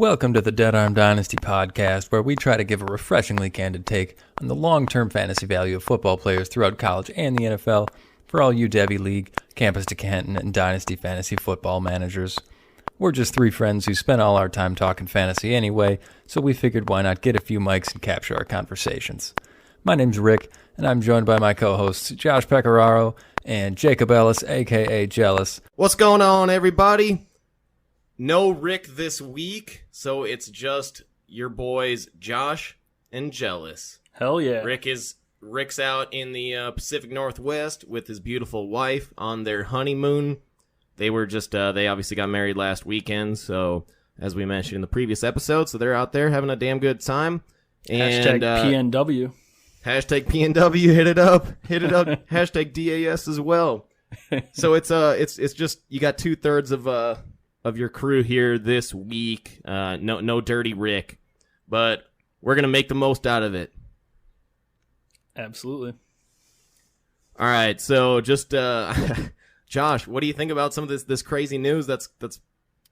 Welcome to the Dead Arm Dynasty podcast, where we try to give a refreshingly candid take on the long-term fantasy value of football players throughout college and the NFL for all you Devy League, Campus to Canton, and Dynasty fantasy football managers. We're just three friends who spend all our time talking fantasy anyway, so we figured why not get a few mics and capture our conversations. My name's Rick, and I'm joined by my co-hosts Josh Pecoraro and Jacob Ellis, a.k.a. Jealous. What's going on, everybody? No Rick this week, so it's just your boys Josh and Jealous. Hell yeah. Rick's out in the Pacific Northwest with his beautiful wife on their honeymoon. They were just, they obviously got married last weekend, so as we mentioned in the previous episode, so they're out there having a damn good time. And, PNW. Hashtag PNW, hit it up. Hashtag DAS as well. So it's just, you got 2/3 of your crew here this week. No dirty Rick, but we're gonna make the most out of it. Absolutely. All right, so just Josh, what do you think about some of this crazy news that's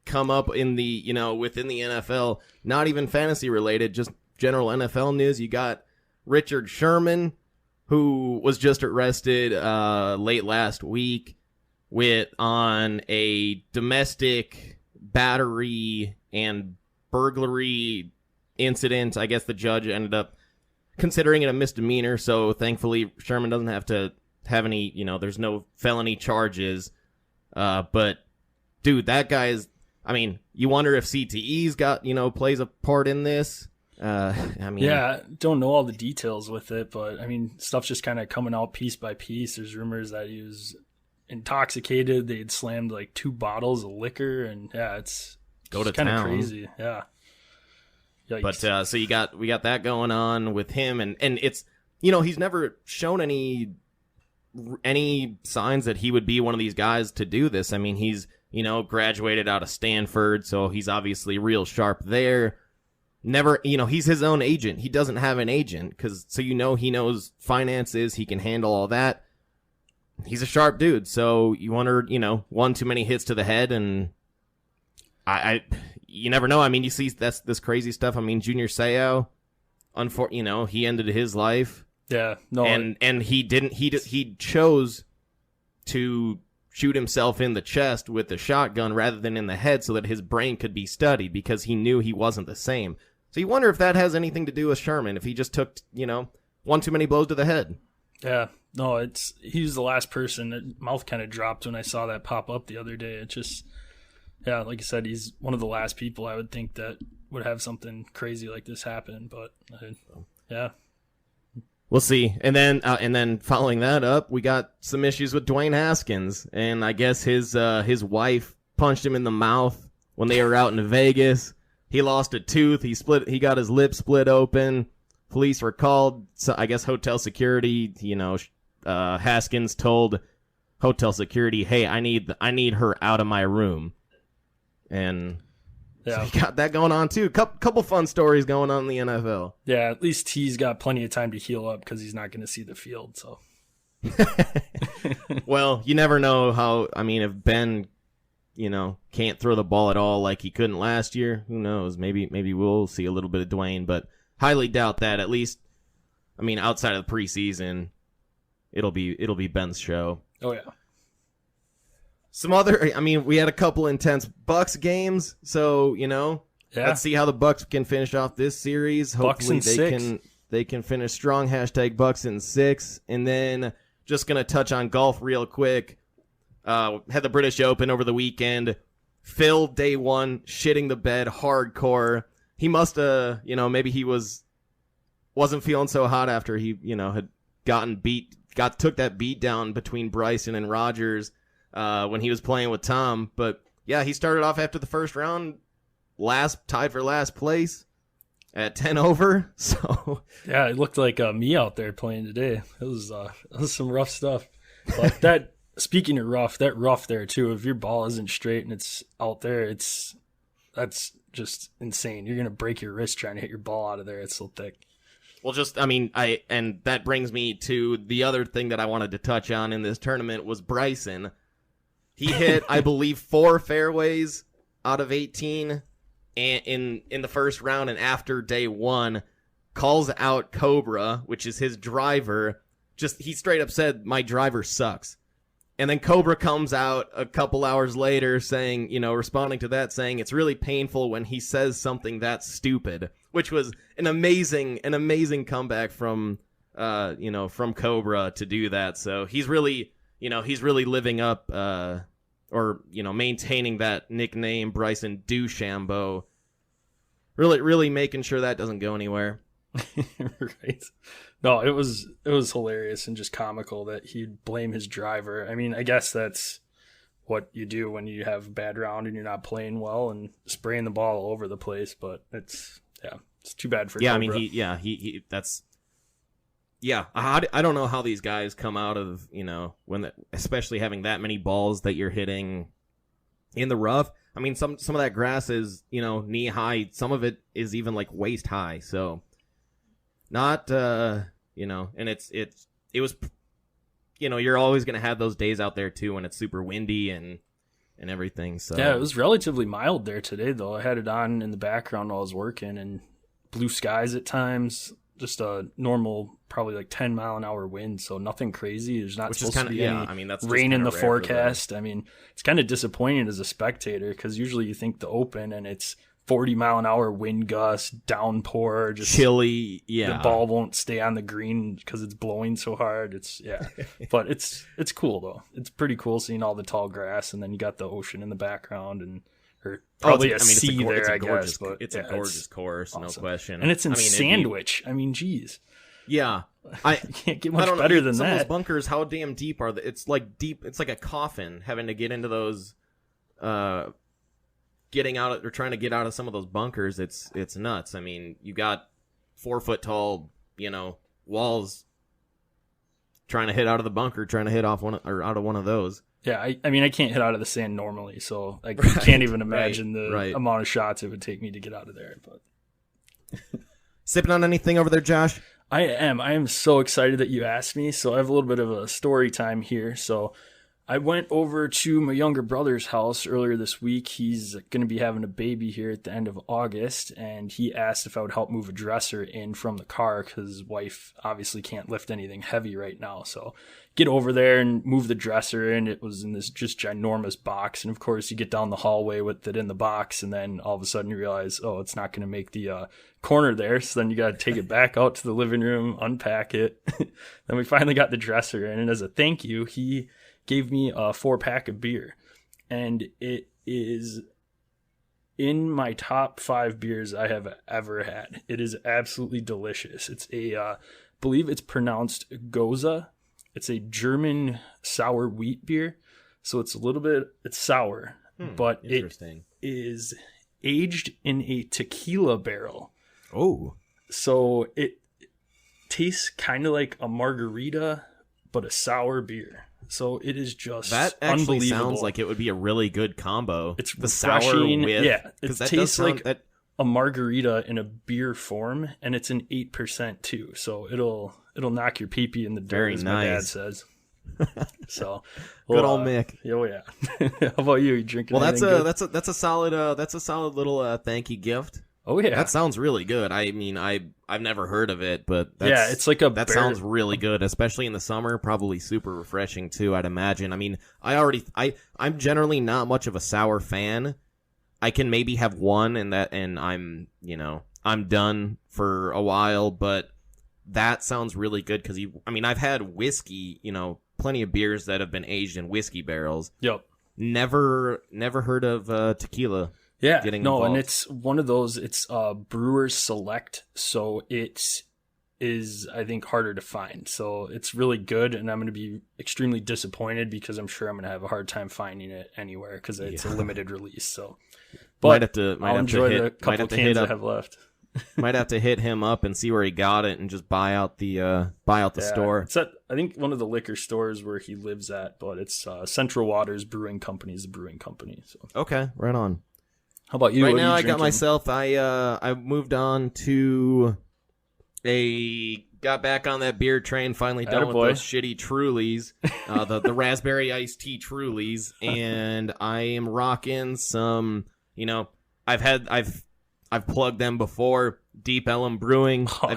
come up in the within the NFL? Not even fantasy related, just general NFL news. You got Richard Sherman, who was just arrested late last week on a domestic battery and burglary incident. I guess the judge ended up considering it a misdemeanor, so thankfully Sherman doesn't have to have any, there's no felony charges. But dude, that guy is, you wonder if CTE's got, plays a part in this. Yeah, don't know all the details with it, but stuff's just kind of coming out piece by piece. There's rumors that he was intoxicated. They had slammed like 2 bottles of liquor, and yeah, it's kind of crazy. Yeah. Yikes. But so we got that going on with him, and it's he's never shown any signs that he would be one of these guys to do this. He's graduated out of Stanford, so he's obviously real sharp there. Never, he's his own agent. He doesn't have an agent he knows finances. He can handle all that. He's a sharp dude. So you wonder, one too many hits to the head, and you never know. You see this crazy stuff. Junior Seau, he ended his life. Yeah, no, and he chose to shoot himself in the chest with the shotgun rather than in the head so that his brain could be studied, because he knew he wasn't the same. So you wonder if that has anything to do with Sherman, if he just took, one too many blows to the head. Yeah, no, he was the last person. Mouth kind of dropped when I saw that pop up the other day. It just, yeah, like you said, he's one of the last people I would think that would have something crazy like this happen. But yeah, we'll see. And then following that up, we got some issues with Dwayne Haskins, and I guess his wife punched him in the mouth when they were out in Vegas. He lost a tooth. He got his lip split open. Police were called. So I guess hotel security, Haskins told hotel security, "Hey, I need her out of my room." And yeah, so we got that going on too. Couple fun stories going on in the NFL. Yeah, at least he's got plenty of time to heal up because he's not going to see the field. So, well, you never know how. If Ben, can't throw the ball at all like he couldn't last year, who knows? Maybe we'll see a little bit of Dwayne, but highly doubt that. At least, outside of the preseason, it'll be Ben's show. Oh yeah. Some other, we had a couple intense Bucks games, so let's see how the Bucks can finish off this series. Hopefully they can finish strong. Hashtag Bucks in 6. And then just gonna touch on golf real quick. Had the British Open over the weekend. Phil, day 1, shitting the bed hardcore. He must have, maybe he wasn't feeling so hot after he, had took that beat down between Bryson and Rogers when he was playing with Tom. But yeah, he started off after the first round, tied for last place at 10 over. So yeah, it looked like me out there playing today. It was some rough stuff. But speaking of rough, that rough there too, if your ball isn't straight and it's out there, that's just insane. You're going to break your wrist trying to hit your ball out of there. It's so thick. Well, and that brings me to the other thing that I wanted to touch on in this tournament was Bryson. He hit, I believe, 4 fairways out of 18. in the first round and after day one, calls out Cobra, which is his driver. He straight up said, "My driver sucks." And then Cobra comes out a couple hours later saying, responding to that, saying it's really painful when he says something that stupid, which was an amazing comeback from Cobra to do that. So he's really living up, maintaining that nickname, Bryson DeChambeau. Really making sure that doesn't go anywhere. Right. No, it was hilarious and just comical that he'd blame his driver. I mean, I guess that's what you do when you have a bad round and you're not playing well and spraying the ball all over the place. But it's too bad for Cobra. I mean, I don't know how these guys come out of, especially having that many balls that you're hitting in the rough. I mean, some of that grass is, knee high. Some of it is even like waist high. So not, and it was, you're always going to have those days out there too when it's super windy and everything. So yeah, it was relatively mild there today though. I had it on in the background while I was working, and blue skies at times, just a normal, probably like 10 mile an hour wind. So nothing crazy. There's not supposed to be any that's rain in the forecast. I mean, it's kind of disappointing as a spectator because usually you think the Open and it's 40 mile an hour wind gust, downpour, just chilly. Yeah, the ball won't stay on the green because it's blowing so hard. But it's cool though. It's pretty cool seeing all the tall grass, and then you got the ocean in the background, and probably sea there, I guess. But it's a gorgeous course, awesome. No question. And it's in Sandwich. I mean, geez. Yeah, you can't get much better than some that. Of those bunkers, how damn deep are they? It's like deep. It's like a coffin having to get into those. Getting out or trying to get out of some of those bunkers, it's nuts. I mean, you got 4 foot tall, walls trying to hit out of the bunker, trying to hit off out of one of those. Yeah, I mean, I can't hit out of the sand normally, so I can't even imagine the amount of shots it would take me to get out of there. But sipping on anything over there, Josh? I am so excited that you asked me. So I have a little bit of a story time here. So I went over to my younger brother's house earlier this week. He's going to be having a baby here at the end of August, and he asked if I would help move a dresser in from the car because his wife obviously can't lift anything heavy right now. So get over there and move the dresser in. It was in this just ginormous box, and of course you get down the hallway with it in the box, and then all of a sudden you realize, oh, it's not going to make the corner there, so then you got to take it back out to the living room, unpack it. Then we finally got the dresser in, and as a thank you, he gave me a 4-pack of beer, and it is in my top 5 beers I have ever had. It is absolutely delicious. It's I believe it's pronounced Goza. It's a German sour wheat beer, so it's it's sour, but it is aged in a tequila barrel. Oh, so it tastes kind of like a margarita, but a sour beer. So it is just that actually unbelievable. Sounds like it would be a really good combo. It's the sour with it tastes like a margarita in a beer form, and it's an 8% too. So it'll knock your pee-pee in the dirt, as my dad says. So good old Mick. Oh yeah. How about you? You drinking? Well, that's a solid little thank you gift. Oh yeah, that sounds really good. I mean, I've never heard of it, but it's like that sounds really good, especially in the summer. Probably super refreshing too, I'd imagine. I mean, I'm generally not much of a sour fan. I can maybe have one, and I'm done for a while. But that sounds really good because I've had whiskey, plenty of beers that have been aged in whiskey barrels. Yep. Never heard of tequila. Yeah, and it's one of those, it's Brewers Select, so it is, I think, harder to find. So it's really good, and I'm going to be extremely disappointed because I'm sure I'm going to have a hard time finding it anywhere because it's a limited release. So, but I'll enjoy the couple cans I have left. Might have to hit him up and see where he got it and just buy out the store. It's at, I think, one of the liquor stores where he lives at, but it's Central Waters Brewing Company is the brewing company. So okay, right on. How about you? Right now, I got myself. I moved on to got back on that beer train. Finally done with those shitty Trulies, the raspberry iced tea Trulies, and I am rocking some. I've plugged them before. Deep Ellum Brewing. Oh,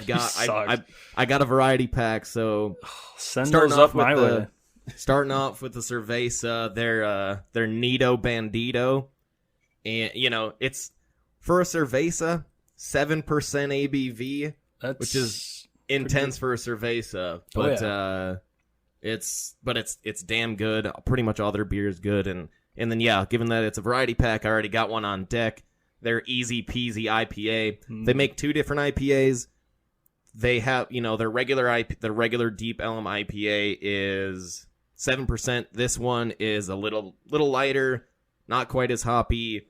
I got a variety pack. So send those up my way. Starting off with the Cerveza, their Nito Bandito, and it's for a Cerveza 7% ABV, which is intense for a Cerveza, but it's damn good. Pretty much all their beer is good, and then given that it's a variety pack, I already got one on deck. Their Easy Peasy IPA. They make 2 different IPAs. They have their regular Deep Ellum IPA is 7%. This one is a little lighter, not quite as hoppy,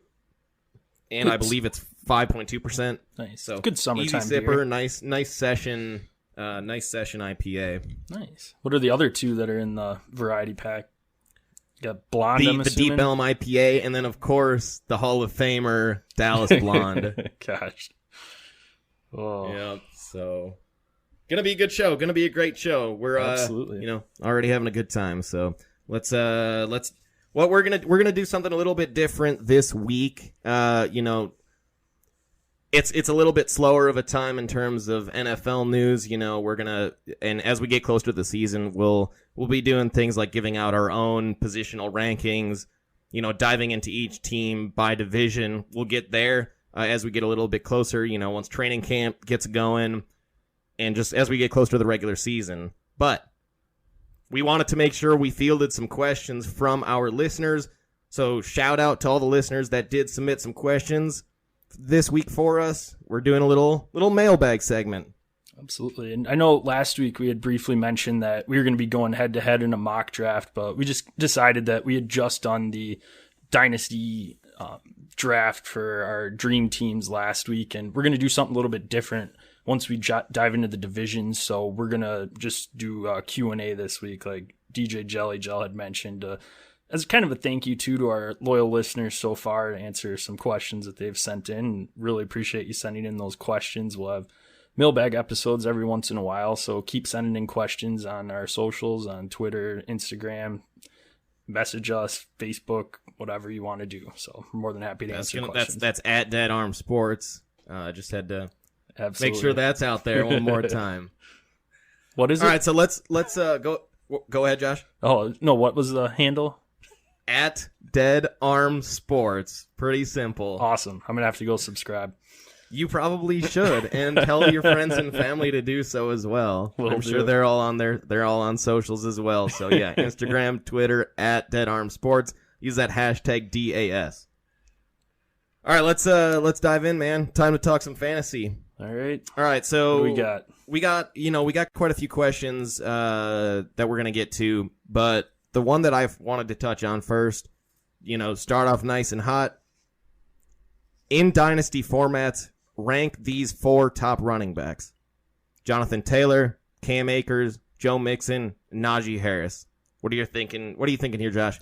and I believe it's 5.2%. Nice. So good summertime easy sipper, beer. nice session IPA. Nice. What are the other 2 that are in the variety pack? You got Blonde, I'm the assuming? Deep Ellum IPA, and then of course the Hall of Famer Dallas Blonde. Gosh. Oh. Yeah. So gonna be a good show. Gonna be a great show. We're absolutely already having a good time. So let's we're gonna do something a little bit different this week. It's a little bit slower of a time in terms of NFL news. And as we get closer to the season, we'll be doing things like giving out our own positional rankings, diving into each team by division. We'll get there as we get a little bit closer, once training camp gets going and just as we get closer to the regular season. But we wanted to make sure we fielded some questions from our listeners. So shout out to all the listeners that did submit some questions this week for us. We're doing a little mailbag segment. Absolutely. And I know last week we had briefly mentioned that we were going to be going head-to-head in a mock draft, but we just decided that we had just done the Dynasty draft for our dream teams last week, and we're going to do something a little bit different once we dive into the divisions. So we're going to just do Q&A this week, like DJ Jelly Gel had mentioned, as kind of a thank you to our loyal listeners so far to answer some questions that they've sent in. Really appreciate you sending in those questions. We'll have mailbag episodes every once in a while, so keep sending in questions on our socials, on Twitter, Instagram, message us, Facebook, whatever you want to do. So we're more than happy to answer questions. That's at Dead Arm Sports. Just had to Absolutely. make sure that's out there one more time. What is it? All right, so let's go ahead, Josh. Oh, no, what was the handle? At Dead Arm Sports. Pretty simple. Awesome. I'm going to have to go subscribe. You probably should, and tell your friends and family to do so as well. I'm sure they're all on socials as well. So yeah, Instagram, Twitter, at Dead Arm Sports. Use that hashtag DAS. All right, let's dive in, man. Time to talk some fantasy. All right. So what do we got? We got quite a few questions that we're gonna get to, but the one that I wanted to touch on first, start off nice and hot. In Dynasty formats, rank these 4 top running backs: Jonathan Taylor, Cam Akers, Joe Mixon, Najee Harris. What are you thinking here, Josh?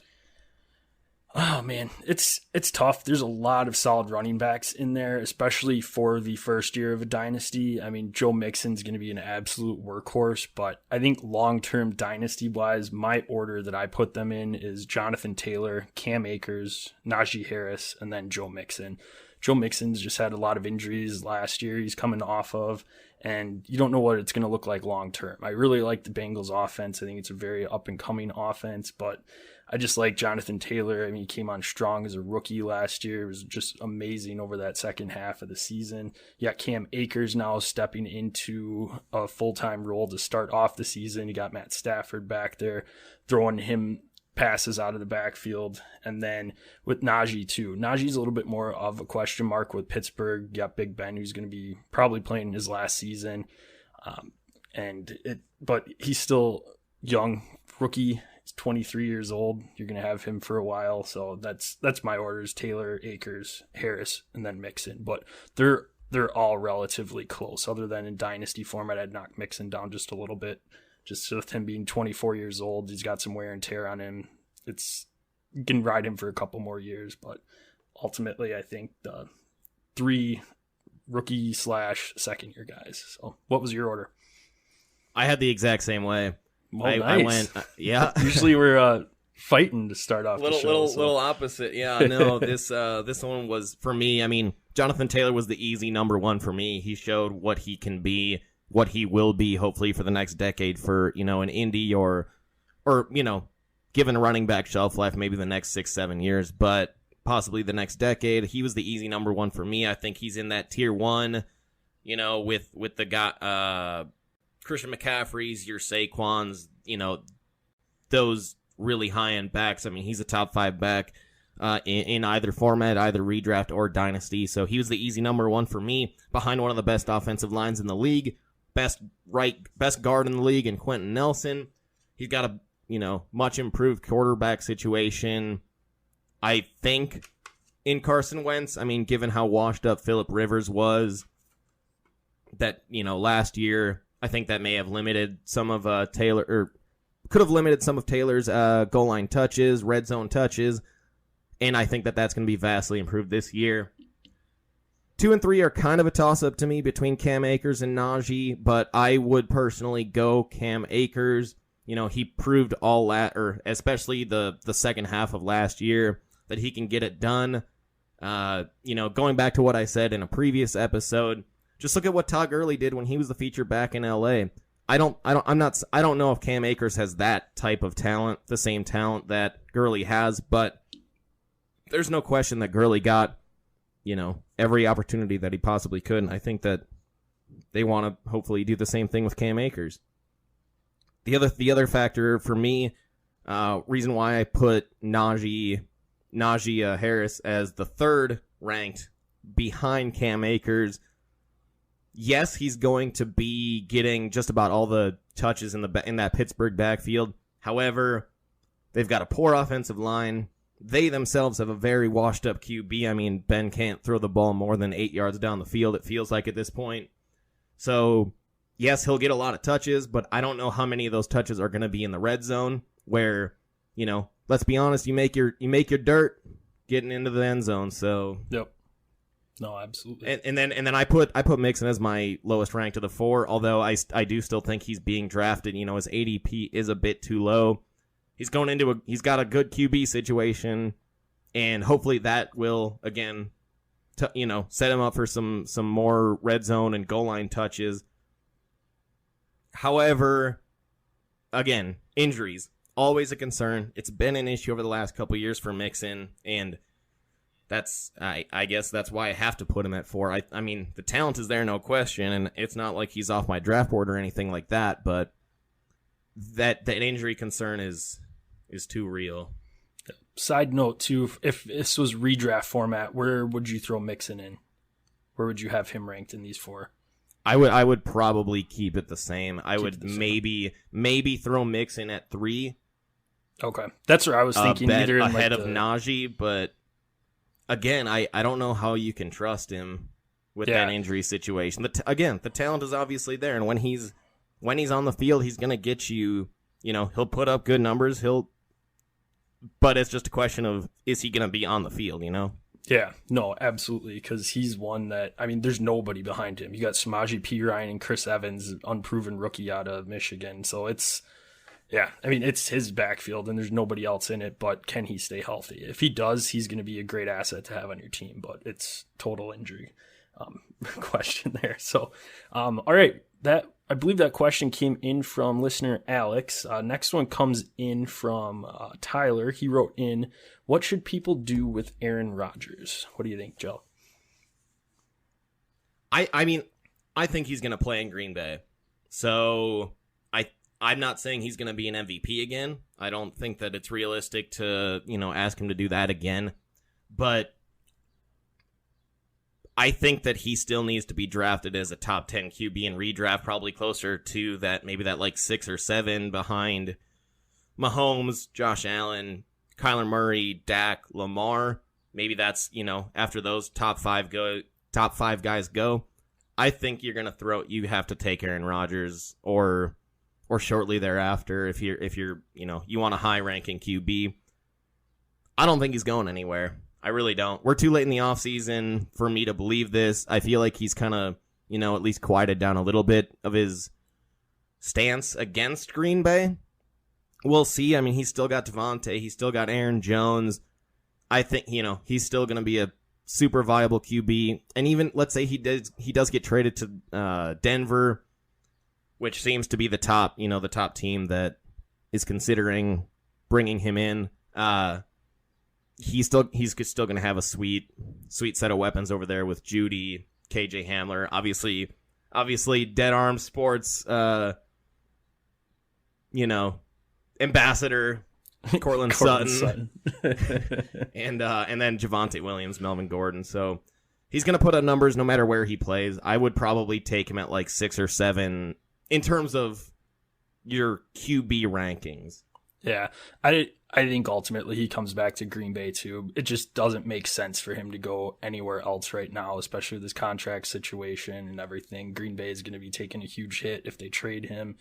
Oh man, it's tough. There's a lot of solid running backs in there, especially for the first year of a dynasty. I mean, Joe Mixon's going to be an absolute workhorse, but I think long-term dynasty-wise, my order that I put them in is Jonathan Taylor, Cam Akers, Najee Harris, and then Joe Mixon. Joe Mixon's just had a lot of injuries last year he's coming off of, and you don't know what it's going to look like long-term. I really like the Bengals offense. I think it's a very up-and-coming offense, but I just like Jonathan Taylor. I mean, he came on strong as a rookie last year. It was just amazing over that second half of the season. You got Cam Akers now stepping into a full-time role to start off the season. You got Matt Stafford back there throwing him passes out of the backfield. And then with Najee too. Najee's a little bit more of a question mark with Pittsburgh. You got Big Ben, who's going to be probably playing his last season. But he's still young, rookie. He's 23 years old. You're going to have him for a while. So that's my orders: Taylor, Akers, Harris, and then Mixon. But they're all relatively close. Other than in dynasty format, I'd knock Mixon down just a little bit. Just with him being 24 years old, he's got some wear and tear on him. You can ride him for a couple more years, but ultimately I think the 3 rookie/second year guys. So what was your order? I had the exact same way. Well, nice. I went, yeah. Usually we're fighting to start off the show. Little opposite. Yeah, no, this one was, for me, I mean, Jonathan Taylor was the easy number one for me. He showed what he can be, what he will be, hopefully, for the next decade for, an Indy or given a running back shelf life, maybe the next 6-7 years, but possibly the next decade. He was the easy number one for me. I think he's in that tier one, with the guy, Christian McCaffrey's, your Saquons, those really high-end backs. I mean, he's a top 5 back in either format, either redraft or dynasty. So he was the easy number one for me, behind one of the best offensive lines in the league, best guard in the league in Quentin Nelson. He's got a much improved quarterback situation. I think in Carson Wentz, I mean, given how washed up Phillip Rivers was, that last year, I think that may have limited some of Taylor, or could have limited some of Taylor's goal line touches, red zone touches, and I think that that's going to be vastly improved this year. 2 and 3 are kind of a toss-up to me between Cam Akers and Najee, but I would personally go Cam Akers. He proved especially the second half of last year, that he can get it done. Going back to what I said in a previous episode, just look at what Todd Gurley did when he was the feature back in LA. I don't know if Cam Akers has that type of talent, the same talent that Gurley has, but there's no question that Gurley got, every opportunity that he possibly could, and I think that they want to hopefully do the same thing with Cam Akers. The other factor for me, reason why I put Najee Harris as the third ranked behind Cam Akers. Yes, he's going to be getting just about all the touches in that Pittsburgh backfield. However, they've got a poor offensive line. They themselves have a very washed up QB. I mean, Ben can't throw the ball more than 8 yards down the field, it feels like at this point. So, yes, he'll get a lot of touches, but I don't know how many of those touches are going to be in the red zone where, let's be honest, you make your dirt getting into the end zone. So, yep. No, absolutely. And then I put Mixon as my lowest ranked of the 4, although I do still think he's being drafted. His ADP is a bit too low. He's he's got a good QB situation, and hopefully that will again, set him up for some more red zone and goal line touches. However, again, injuries always a concern. It's been an issue over the last couple of years for Mixon, and I guess that's why I have to put him at 4. I mean, the talent is there, no question, and it's not like he's off my draft board or anything like that, but that injury concern is too real. Side note, too, if this was redraft format, where would you throw Mixon in? Where would you have him ranked in these 4? I would probably keep it the same. I would maybe throw Mixon at 3. Okay. That's what I was thinking. Either ahead of Najee, but again, I don't know how you can trust him with that injury situation. The talent is obviously there, and when he's on the field, he's going to get you, he'll put up good numbers, but it's just a question of, is he going to be on the field, Yeah, no, absolutely, because he's one that, I mean, there's nobody behind him. You got Samaje Perine and Chris Evans, unproven rookie out of Michigan, so it's his backfield, and there's nobody else in it, but can he stay healthy? If he does, he's going to be a great asset to have on your team, but it's total injury question there. So, all right, I believe that question came in from listener Alex. Next one comes in from Tyler. He wrote in, what should people do with Aaron Rodgers? What do you think, Joe? I mean, I think he's going to play in Green Bay. So I'm not saying he's going to be an MVP again. I don't think that it's realistic to, ask him to do that again. But I think that he still needs to be drafted as a top 10 QB in redraft, probably closer to that, maybe that like 6 or 7 behind Mahomes, Josh Allen, Kyler Murray, Dak, Lamar. Maybe that's, after those top 5 guys go. I think you have to take Aaron Rodgers or shortly thereafter if you're you want a high ranking QB. I don't think he's going anywhere. I really don't. We're too late in the offseason for me to believe this. I feel like he's kind of, at least quieted down a little bit of his stance against Green Bay. we'll see. I mean, he's still got Devontae. He's still got Aaron Jones. I think, he's still going to be a super viable QB. And even, let's say he does get traded to Denver, which seems to be the top team that is considering bringing him in. He's still going to have a sweet set of weapons over there with Judy, KJ Hamler, obviously Dead Arm Sports, ambassador Cortland Sutton. and then Javonte Williams, Melvin Gordon. So he's going to put up numbers no matter where he plays. I would probably take him at like 6 or 7 in terms of your QB rankings. Yeah, I think ultimately he comes back to Green Bay too. It just doesn't make sense for him to go anywhere else right now, especially with this contract situation and everything. Green Bay is going to be taking a huge hit if they trade him.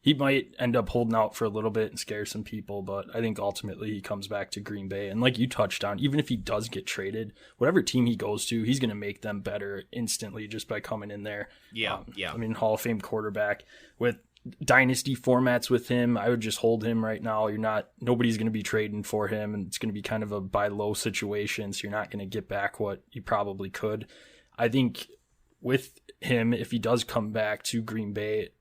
He might end up holding out for a little bit and scare some people, but I think ultimately he comes back to Green Bay. And like you touched on, even if he does get traded, whatever team he goes to, he's going to make them better instantly just by coming in there. Yeah. I mean, Hall of Fame quarterback with Dynasty formats with him. I would just hold him right now. Nobody's going to be trading for him, and it's going to be kind of a buy low situation, so you're not going to get back what you probably could. I think with him, if he does come back to Green Bay,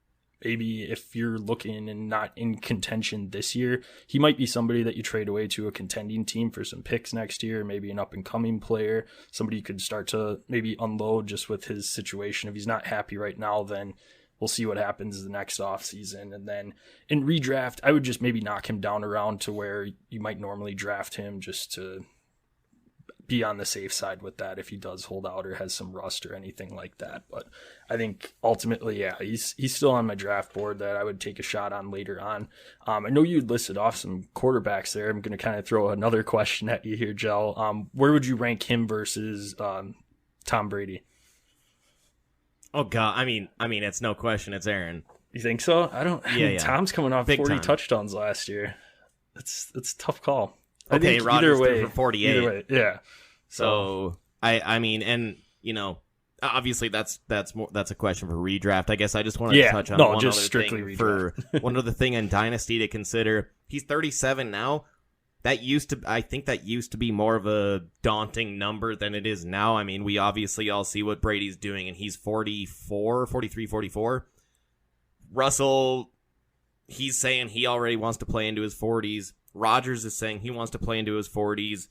maybe if you're looking and not in contention this year, he might be somebody that you trade away to a contending team for some picks next year, maybe an up-and-coming player, somebody you could start to maybe unload just with his situation. If he's not happy right now, then we'll see what happens the next offseason. And then in redraft, I would just maybe knock him down around to where you might normally draft him just to be on the safe side with that if he does hold out or has some rust or anything like that. But I think ultimately, yeah, he's still on my draft board that I would take a shot on later on. I know you listed off some quarterbacks there. I'm going to kind of throw another question at you here, Jell. Where would you rank him versus Tom Brady? Oh God, I mean, it's no question, it's Aaron. You think so? Yeah. Tom's coming off Big 40 time. touchdowns last year. It's a tough call. Okay, Rodgers threw for 48. Either way, yeah. So I mean, and obviously that's a question for redraft. I guess I just wanted to touch on one just other strictly thing redraft. one other thing in Dynasty to consider. He's 37 now. I think that used to be more of a daunting number than it is now. I mean, we obviously all see what Brady's doing, and he's 43, 44. Russell, he's saying he already wants to play into his 40s. Rodgers is saying he wants to play into his 40s.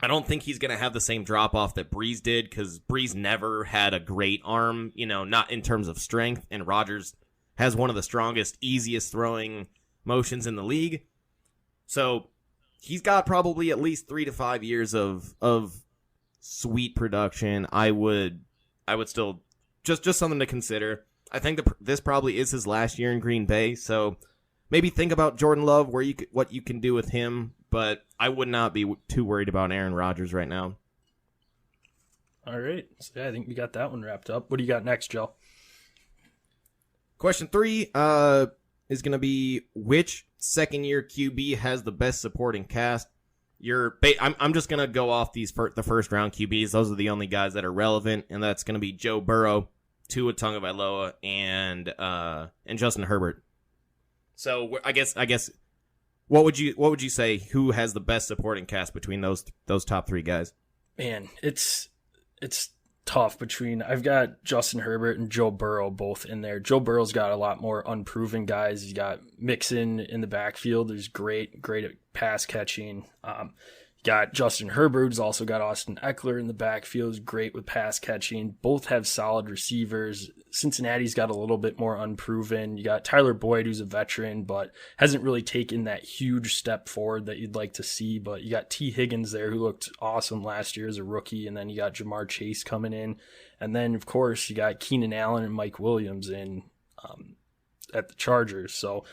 I don't think he's going to have the same drop-off that Breeze did, because Breeze never had a great arm, not in terms of strength, and Rodgers has one of the strongest, easiest throwing motions in the league. So he's got probably at least 3 to 5 years of sweet production. I would still just something to consider. I think this probably is his last year in Green Bay, so maybe think about Jordan Love, what you can do with him. But I would not be too worried about Aaron Rodgers right now. All right, so yeah, I think we got that one wrapped up. What do you got next, Joe? Question 3 is going to be, which second-year QB has the best supporting cast? I'm just going to go off the first-round QBs. Those are the only guys that are relevant, and that's going to be Joe Burrow, Tua Tagovailoa, and Justin Herbert. So I guess what would you say? Who has the best supporting cast between those top 3 guys? Man, it's tough between. I've got Justin Herbert and Joe Burrow both in there. Joe Burrow's got a lot more unproven guys. He's got Mixon in the backfield, who's great at pass catching. Got Justin Herbert, who's also got Austin Eckler in the backfield, who's great with pass catching. Both have solid receivers. Cincinnati's got a little bit more unproven. You got Tyler Boyd, who's a veteran, but hasn't really taken that huge step forward that you'd like to see. But you got T. Higgins there, who looked awesome last year as a rookie, and then you got Jamar Chase coming in. And then, of course, you got Keenan Allen and Mike Williams in at the Chargers. So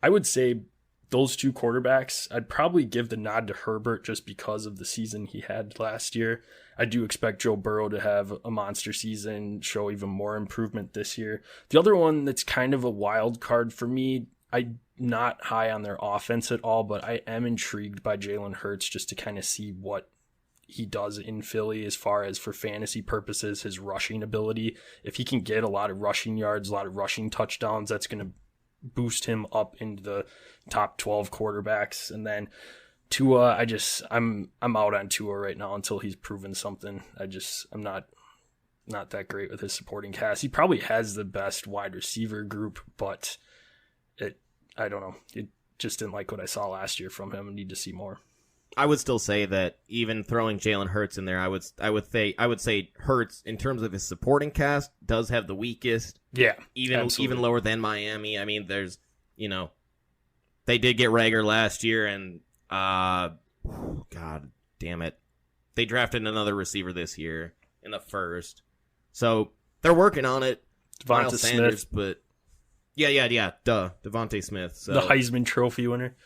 I would say those 2 quarterbacks, I'd probably give the nod to Herbert just because of the season he had last year. I do expect Joe Burrow to have a monster season, show even more improvement this year. The other one that's kind of a wild card for me, I'm not high on their offense at all, but I am intrigued by Jalen Hurts just to kind of see what he does in Philly as far as for fantasy purposes, his rushing ability. If he can get a lot of rushing yards, a lot of rushing touchdowns, that's going to boost him up into the top 12 quarterbacks. And then Tua, I'm out on Tua right now until he's proven something. I'm not that great with his supporting cast. He probably has the best wide receiver group, but I don't know. It just didn't like what I saw last year from him. I need to see more. I would still say that even throwing Jalen Hurts in there, I would say Hurts in terms of his supporting cast does have the weakest. Yeah, even lower than Miami. I mean, there's they did get Rager last year, and God damn it, they drafted another receiver this year in the first, so they're working on it. Devonta Smith, but yeah, Devonta Smith, so. The Heisman Trophy winner.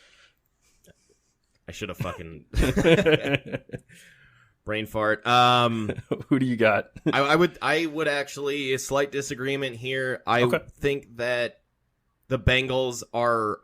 I should have fucking brain fart. Who do you got? I would actually, a slight disagreement here. I think that the Bengals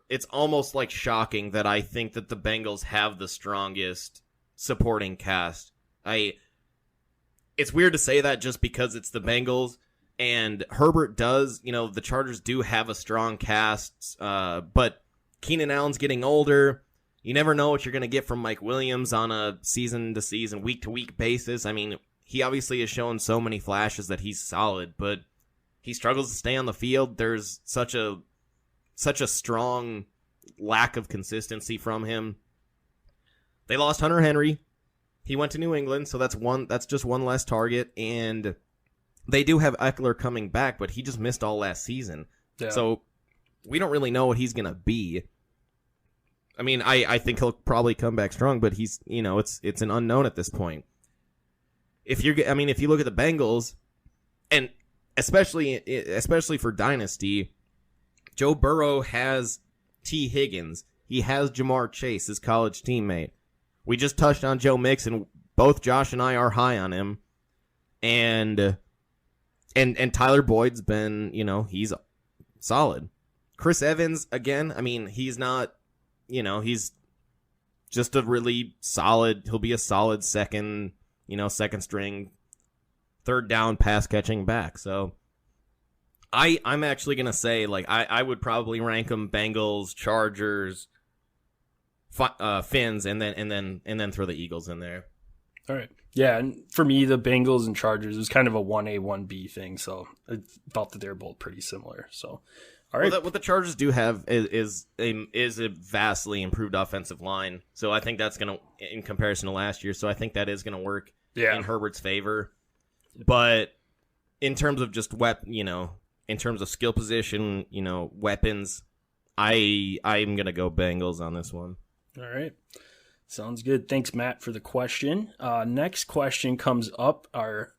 it's almost like shocking that I think that the Bengals have the strongest supporting cast. It's weird to say that just because it's the Bengals and Herbert does, the Chargers do have a strong cast, but Keenan Allen's getting older. You never know what you're going to get from Mike Williams on a season-to-season, week-to-week basis. I mean, he obviously has shown so many flashes that he's solid, but he struggles to stay on the field. There's such a strong lack of consistency from him. They lost Hunter Henry. He went to New England, so that's just one less target. And they do have Eckler coming back, but he just missed all last season. Yeah. So we don't really know what he's going to be. I mean, I think he'll probably come back strong, but he's, it's an unknown at this point. If you look at the Bengals, and especially for Dynasty, Joe Burrow has T. Higgins. He has Jamar Chase, his college teammate. We just touched on Joe Mixon. Both Josh and I are high on him. And Tyler Boyd's been, he's solid. Chris Evans, again, I mean, he's not, he's just a really solid, he'll be a solid second string, third down pass catching back. So I'm actually going to say, I would probably rank them Bengals, Chargers, Finns, and then throw the Eagles in there. All right. Yeah, and for me, the Bengals and Chargers is kind of a 1A, 1B thing, so I thought that they're both pretty similar. So, all right. Well, what the Chargers do have is a vastly improved offensive line, so I think that's going to, in comparison to last year, so I think that is going to work in Herbert's favor. But in terms of just in terms of skill position, weapons, I'm going to go Bengals on this one. All right. Sounds good. Thanks, Matt, for the question. Next question comes up. Our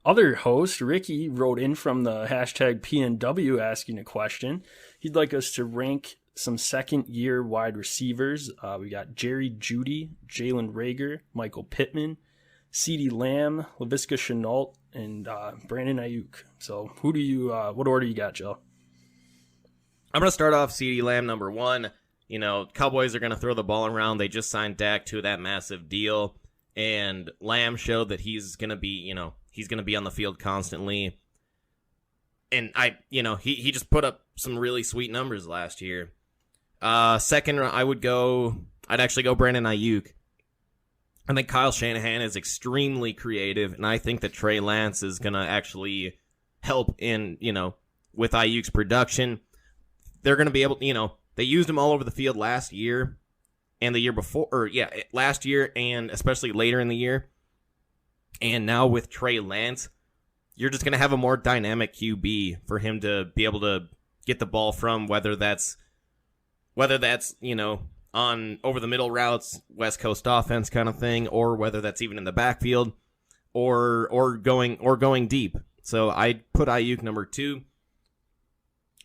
other host, Ricky, wrote in from the hashtag PNW asking a question. He'd like us to rank some second-year wide receivers. We got Jerry Jeudy, Jalen Reagor, Michael Pittman, CeeDee Lamb, Laviska Shenault, and Brandon Ayuk. So what order you got, Joe? I'm going to start off CeeDee Lamb number one. Cowboys are going to throw the ball around. They just signed Dak to that massive deal, and Lamb showed that he's going to be, he's going to be on the field constantly. And he just put up some really sweet numbers last year. Second, I'd actually go Brandon Ayuk. I think Kyle Shanahan is extremely creative, and I think that Trey Lance is going to actually help in, with Ayuk's production. They're going to be able, they used him all over the field last year and the year before, last year and especially later in the year. And now with Trey Lance, you're just going to have a more dynamic QB for him to be able to get the ball from, whether that's on over the middle routes, West Coast offense kind of thing, or whether that's even in the backfield or going deep. So I put Ayuk number 2.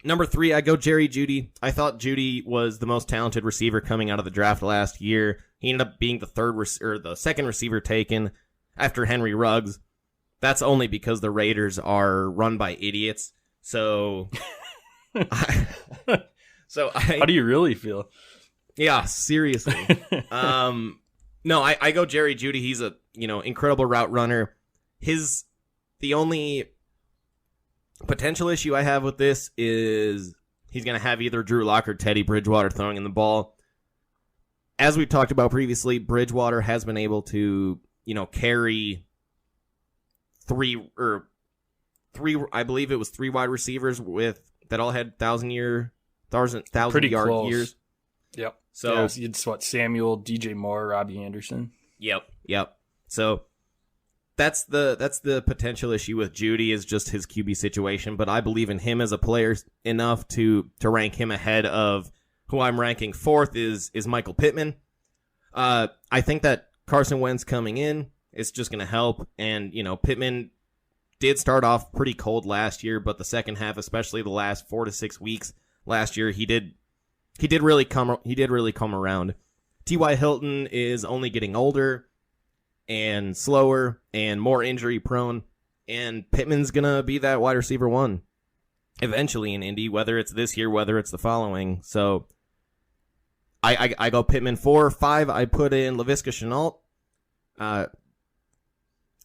Number 3, I go Jerry Jeudy. I thought Jeudy was the most talented receiver coming out of the draft last year. He ended up being the second receiver taken after Henry Ruggs. That's only because the Raiders are run by idiots. So, how do you really feel? Yeah, seriously. No, I go Jerry Jeudy. He's a incredible route runner. The only potential issue I have with this is he's going to have either Drew Lock or Teddy Bridgewater throwing in the ball. As we've talked about previously, Bridgewater has been able to, carry three, I believe it was 3 wide receivers that all had 1,000-yard years. Yep. So it's Samuel, DJ Moore, Robbie Anderson. Yep. So that's the potential issue with Jeudy is just his QB situation, but I believe in him as a player enough to rank him ahead of who I'm ranking 4th is Michael Pittman. I think that Carson Wentz coming in is just going to help, and Pittman did start off pretty cold last year, but the second half, especially the last 4 to 6 weeks last year, he did really come around. T.Y. Hilton is only getting older and slower and more injury prone, and Pittman's gonna be that wide receiver 1 eventually in Indy, whether it's this year, whether it's the following. So I go Pittman 4. 5, I put in Laviska Shenault.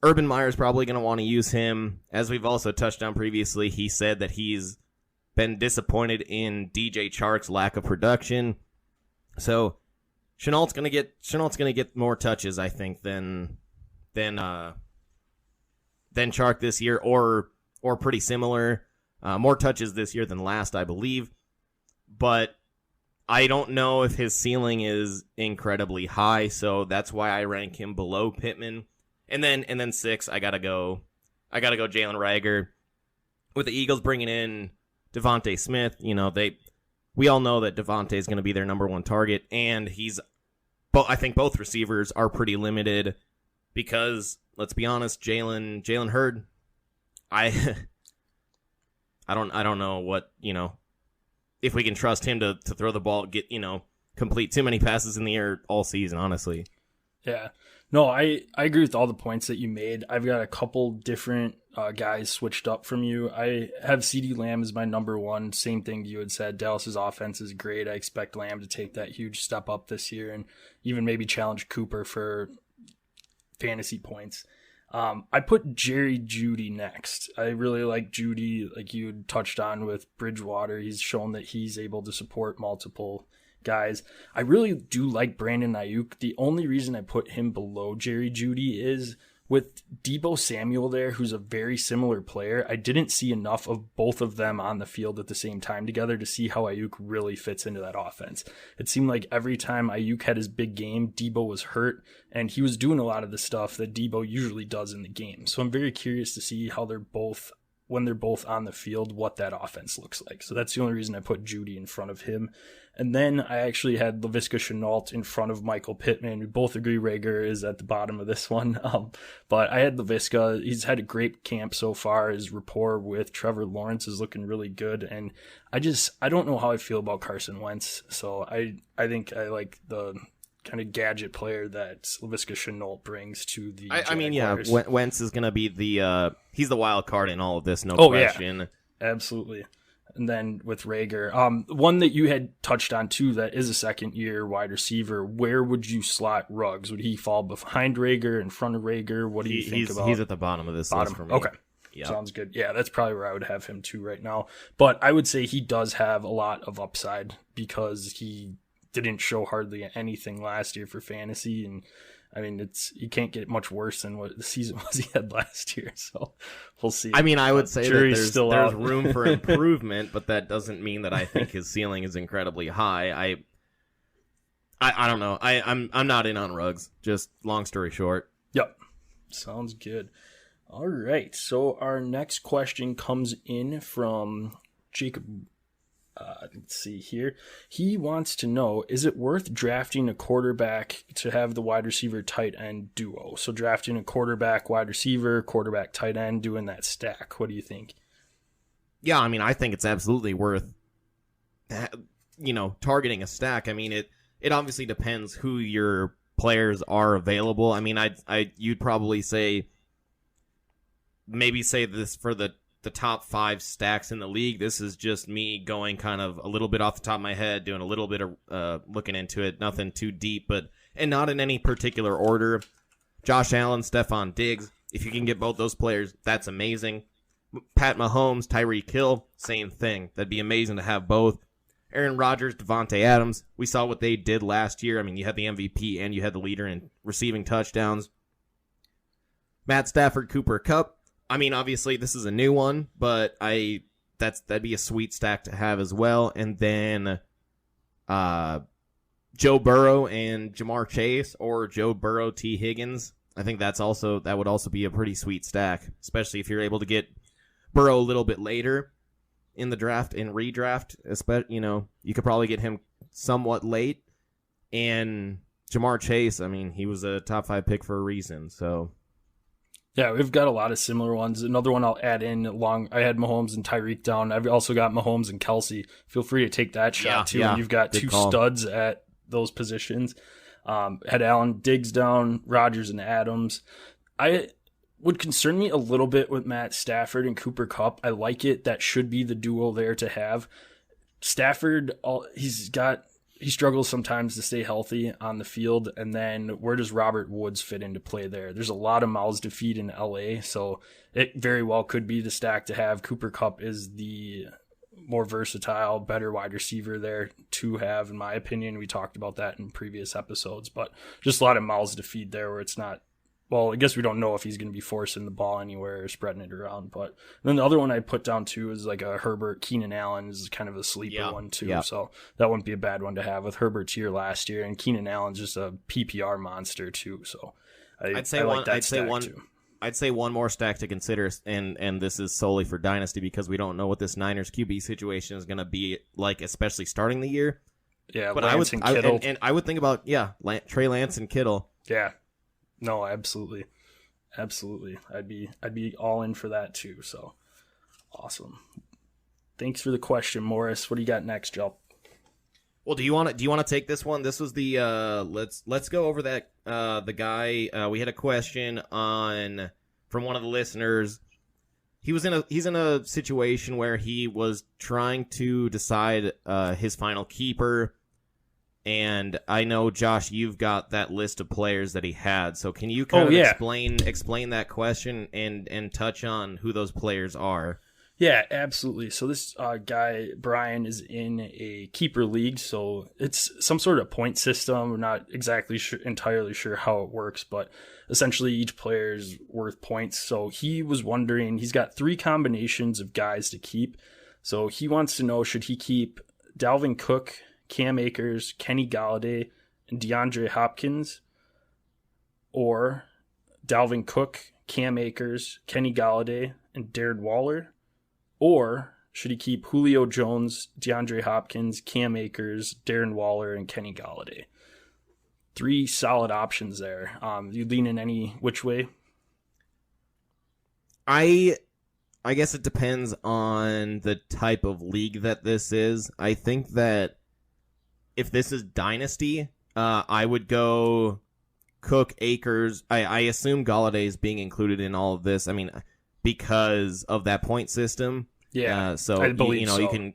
Urban Meyer's probably going to want to use him. As we've also touched on previously, he said that he's been disappointed in DJ Chark's lack of production. So Shenault's going to get more touches, I think, than Chark this year, or pretty similar. More touches this year than last, I believe. But I don't know if his ceiling is incredibly high, so that's why I rank him below Pittman. And then 6, I gotta go Jalen Reagor. With the Eagles bringing in Devontae Smith, we all know that Devontae is going to be their number 1 target, and I think both receivers are pretty limited because, let's be honest, Jalen Hurd, I don't know what, if we can trust him to throw the ball, complete too many passes in the air all season, honestly. Yeah. No, I agree with all the points that you made. I've got a couple different guys switched up from you. I have CeeDee Lamb as my number 1. Same thing you had said. Dallas's offense is great. I expect Lamb to take that huge step up this year and even maybe challenge Cooper for fantasy points. I put Jerry Jeudy next. I really like Jeudy, like you touched on with Bridgewater. He's shown that he's able to support multiple guys. I really do like Brandon Ayuk. The only reason I put him below Jerry Jeudy is with Deebo Samuel there, who's a very similar player. I didn't see enough of both of them on the field at the same time together to see how Ayuk really fits into that offense. It seemed like every time Ayuk had his big game, Deebo was hurt, and he was doing a lot of the stuff that Deebo usually does in the game. So I'm very curious to see how when they're both on the field, what that offense looks like. So that's the only reason I put Jeudy in front of him. And then I actually had Laviska Shenault in front of Michael Pittman. We both agree Reagor is at the bottom of this one. But I had Laviska. He's had a great camp so far. His rapport with Trevor Lawrence is looking really good. And I don't know how I feel about Carson Wentz. So I think I like the kind of gadget player that Laviska Shenault brings to the Jaguars. Wentz is going to be he's the wild card in all of this, no question. Yeah, absolutely. And then with Reagor, one that you had touched on too, that is a second-year wide receiver. Where would you slot Ruggs? Would he fall behind Reagor, in front of Reagor? What do you think about? He's at the bottom of this list for me. Okay, yep. Sounds good. Yeah, that's probably where I would have him too right now. But I would say he does have a lot of upside because he didn't show hardly anything last year for fantasy, and I mean, you can't get much worse than what the season was he had last year. So we'll see. I mean, I would say that there's room for improvement, but that doesn't mean that I think his ceiling is incredibly high. I don't know. I'm not in on Ruggs. Just long story short. Yep. Sounds good. All right. So our next question comes in from Jacob. Let's see here. He wants to know, is it worth drafting a quarterback to have the wide receiver tight end duo? So drafting a quarterback, wide receiver, quarterback, tight end, doing that stack. What do you think? Yeah, I mean, I think it's absolutely worth, targeting a stack. I mean, it obviously depends who your players are available. I mean, you'd probably say this for the top 5 stacks in the league. This is just me going kind of a little bit off the top of my head, doing a little bit of looking into it, nothing too deep, and not in any particular order. Josh Allen, Stephon Diggs, if you can get both those players, that's amazing. Pat Mahomes, Tyreek Hill, same thing. That'd be amazing to have both. Aaron Rodgers, Devontae Adams. We saw what they did last year. I mean, you had the MVP and you had the leader in receiving touchdowns. Matt Stafford, Cooper Kupp. I mean, obviously this is a new one, but that'd be a sweet stack to have as well. And then Joe Burrow and Jamar Chase, or Joe Burrow, T. Higgins. I think that would also be a pretty sweet stack, especially if you're able to get Burrow a little bit later in the draft and redraft. You could probably get him somewhat late. And Jamar Chase, I mean, he was a top 5 pick for a reason. So yeah, we've got a lot of similar ones. Another one I'll add in I had Mahomes and Tyreek down. I've also got Mahomes and Kelsey. Feel free to take that shot too. Yeah, you've got two studs at those positions. Had Allen, Diggs down, Rodgers and Adams. I would concern me a little bit with Matt Stafford and Cooper Kupp. I like it. That should be the duo there to have. Stafford, he struggles sometimes to stay healthy on the field. And then where does Robert Woods fit into play there? There's a lot of mouths to feed in LA. So it very well could be the stack to have. Cooper Kupp is the more versatile, better wide receiver there to have, in my opinion. We talked about that in previous episodes, but just a lot of mouths to feed there where it's not, well, I guess we don't know if he's going to be forcing the ball anywhere or spreading it around. But then the other one I put down too is like a Herbert. Keenan Allen is kind of a sleeper one too. Yeah. So that wouldn't be a bad one to have with Herbert's year last year. And Keenan Allen's just a PPR monster too. So I'd say one more stack to consider, and this is solely for Dynasty because we don't know what this Niners QB situation is going to be like, especially starting the year. Yeah, but Lance and Kittle. I would think about Trey Lance and Kittle. Yeah. No, absolutely. I'd be all in for that too. So awesome. Thanks for the question, Morris. What do you got next, Joe? Well, do you want to take this one? This was the let's go over that the guy we had a question on from one of the listeners. He's in a situation where he was trying to decide his final keeper. And I know, Josh, you've got that list of players that he had. So can you kind of explain that question and touch on who those players are? Yeah, absolutely. So this guy, Brian, is in a keeper league. So it's some sort of point system. We're not exactly entirely sure how it works, but essentially each player is worth points. So he was wondering, he's got 3 combinations of guys to keep. So he wants to know, should he keep Dalvin Cook, Cam Akers, Kenny Galladay, and DeAndre Hopkins, or Dalvin Cook, Cam Akers, Kenny Galladay, and Darren Waller? Or should he keep Julio Jones, DeAndre Hopkins, Cam Akers, Darren Waller, and Kenny Galladay? 3 solid options there. You lean in any which way? I guess it depends on the type of league that this is. I think that if this is Dynasty, I would go Cook, Akers. I assume Galladay is being included in all of this. I mean, because of that point system. Yeah, so I believe you can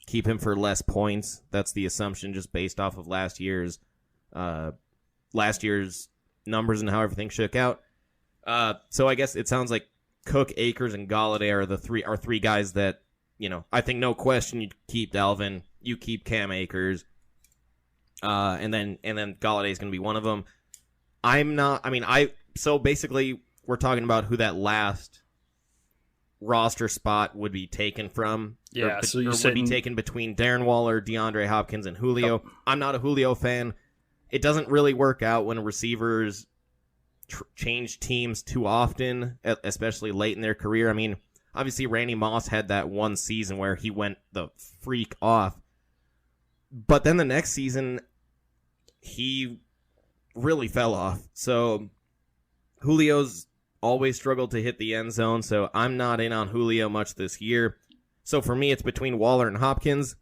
keep him for less points. That's the assumption, just based off of last year's numbers and how everything shook out. So I guess it sounds like Cook, Akers, and Galladay are three guys that, I think no question you keep Dalvin, you keep Cam Akers, and then Galladay is going to be one of them. So basically we're talking about who that last roster spot would be taken from. Yeah, would be taken between Darren Waller, DeAndre Hopkins, and Julio. Yep. I'm not a Julio fan. It doesn't really work out when receivers change teams too often, especially late in their career. I mean, obviously Randy Moss had that one season where he went the freak off. But then the next season, he really fell off. So Julio's always struggled to hit the end zone, so I'm not in on Julio much this year. So for me, it's between Waller and Hopkins.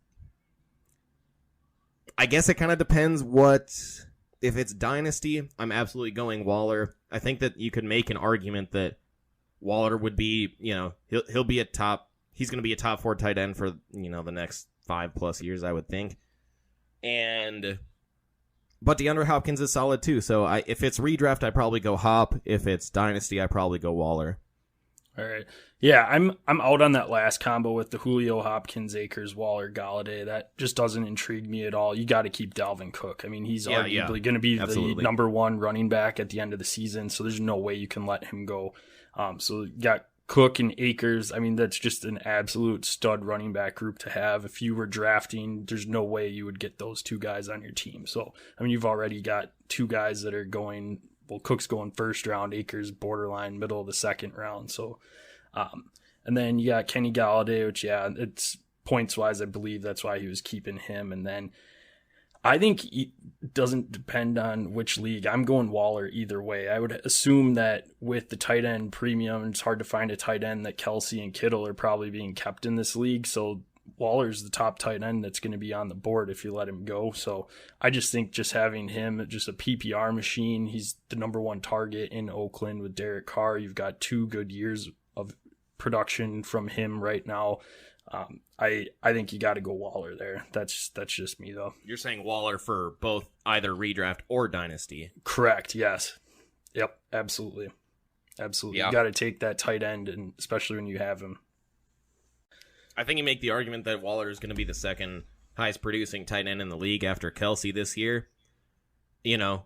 I guess it kind of depends if it's Dynasty, I'm absolutely going Waller. I think that you could make an argument that Waller would be, he'll be he's going to be a top 4 tight end for, the next 5+ years, I would think. But DeAndre Hopkins is solid too. So if it's redraft, I probably go Hop. If it's Dynasty, I probably go Waller. All right. Yeah, I'm out on that last combo with the Julio, Hopkins, Akers, Waller, Galladay. That just doesn't intrigue me at all. You got to keep Dalvin Cook. I mean, he's arguably going to be the number one running back at the end of the season, so there's no way you can let him go. So you got Cook and Akers. I mean, that's just an absolute stud running back group to have. If you were drafting, there's no way you would get those two guys on your team. So, I mean, you've already got two guys that are going, well, Cook's going first round, Akers borderline middle of the second round. So, and then you got Kenny Galladay, which, it's points wise, I believe that's why he was keeping him. And then I think it doesn't depend on which league. I'm going Waller either way. I would assume that with the tight end premium, it's hard to find a tight end that Kelsey and Kittle are probably being kept in this league. So Waller's the top tight end that's going to be on the board if you let him go. So I just think just having him, just a PPR machine, he's the number one target in Oakland with Derek Carr. You've got 2 good years of production from him right now. I think you got to go Waller there. That's just me, though. You're saying Waller for both either redraft or dynasty? Correct. Yes. Yep. Absolutely. Yeah. You got to take that tight end, and especially when you have him. I think you make the argument that Waller is going to be the second highest producing tight end in the league after Kelsey this year. You know,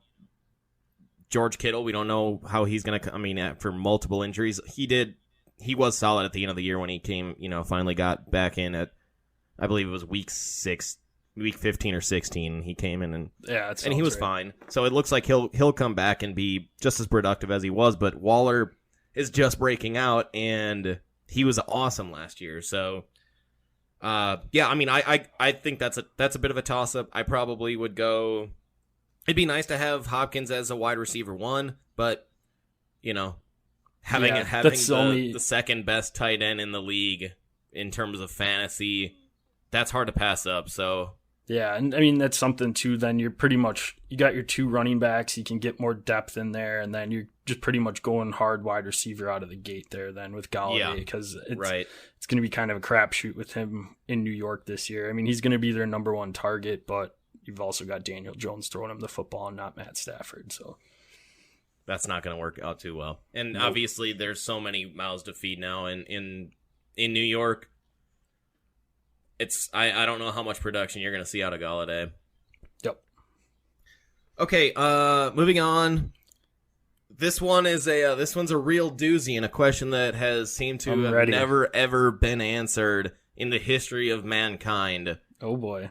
George Kittle, we don't know how he's going to. I mean, for multiple injuries, he was solid at the end of the year when he came, finally got back in at, I believe it was week 15 or 16. He came in and he was fine. So it looks like he'll come back and be just as productive as he was. But Waller is just breaking out, and he was awesome last year. So, I mean, I think that's a bit of a toss up. I probably would go. It'd be nice to have Hopkins as a wide receiver 1, but having the second best tight end in the league in terms of fantasy, that's hard to pass up. So yeah, and I mean that's something too. Then you got your 2 running backs. You can get more depth in there, and then you're just pretty much going hard wide receiver out of the gate there. Then with Galladay, because it's going to be kind of a crapshoot with him in New York this year. I mean, he's going to be their number 1 target, but you've also got Daniel Jones throwing him the football and not Matt Stafford. So that's not going to work out too well. And obviously there's so many mouths to feed now in New York. I don't know how much production you're going to see out of Galladay. Yep. Okay, moving on. This one's a real doozy and a question that has seemed to have never ever been answered in the history of mankind. Oh boy.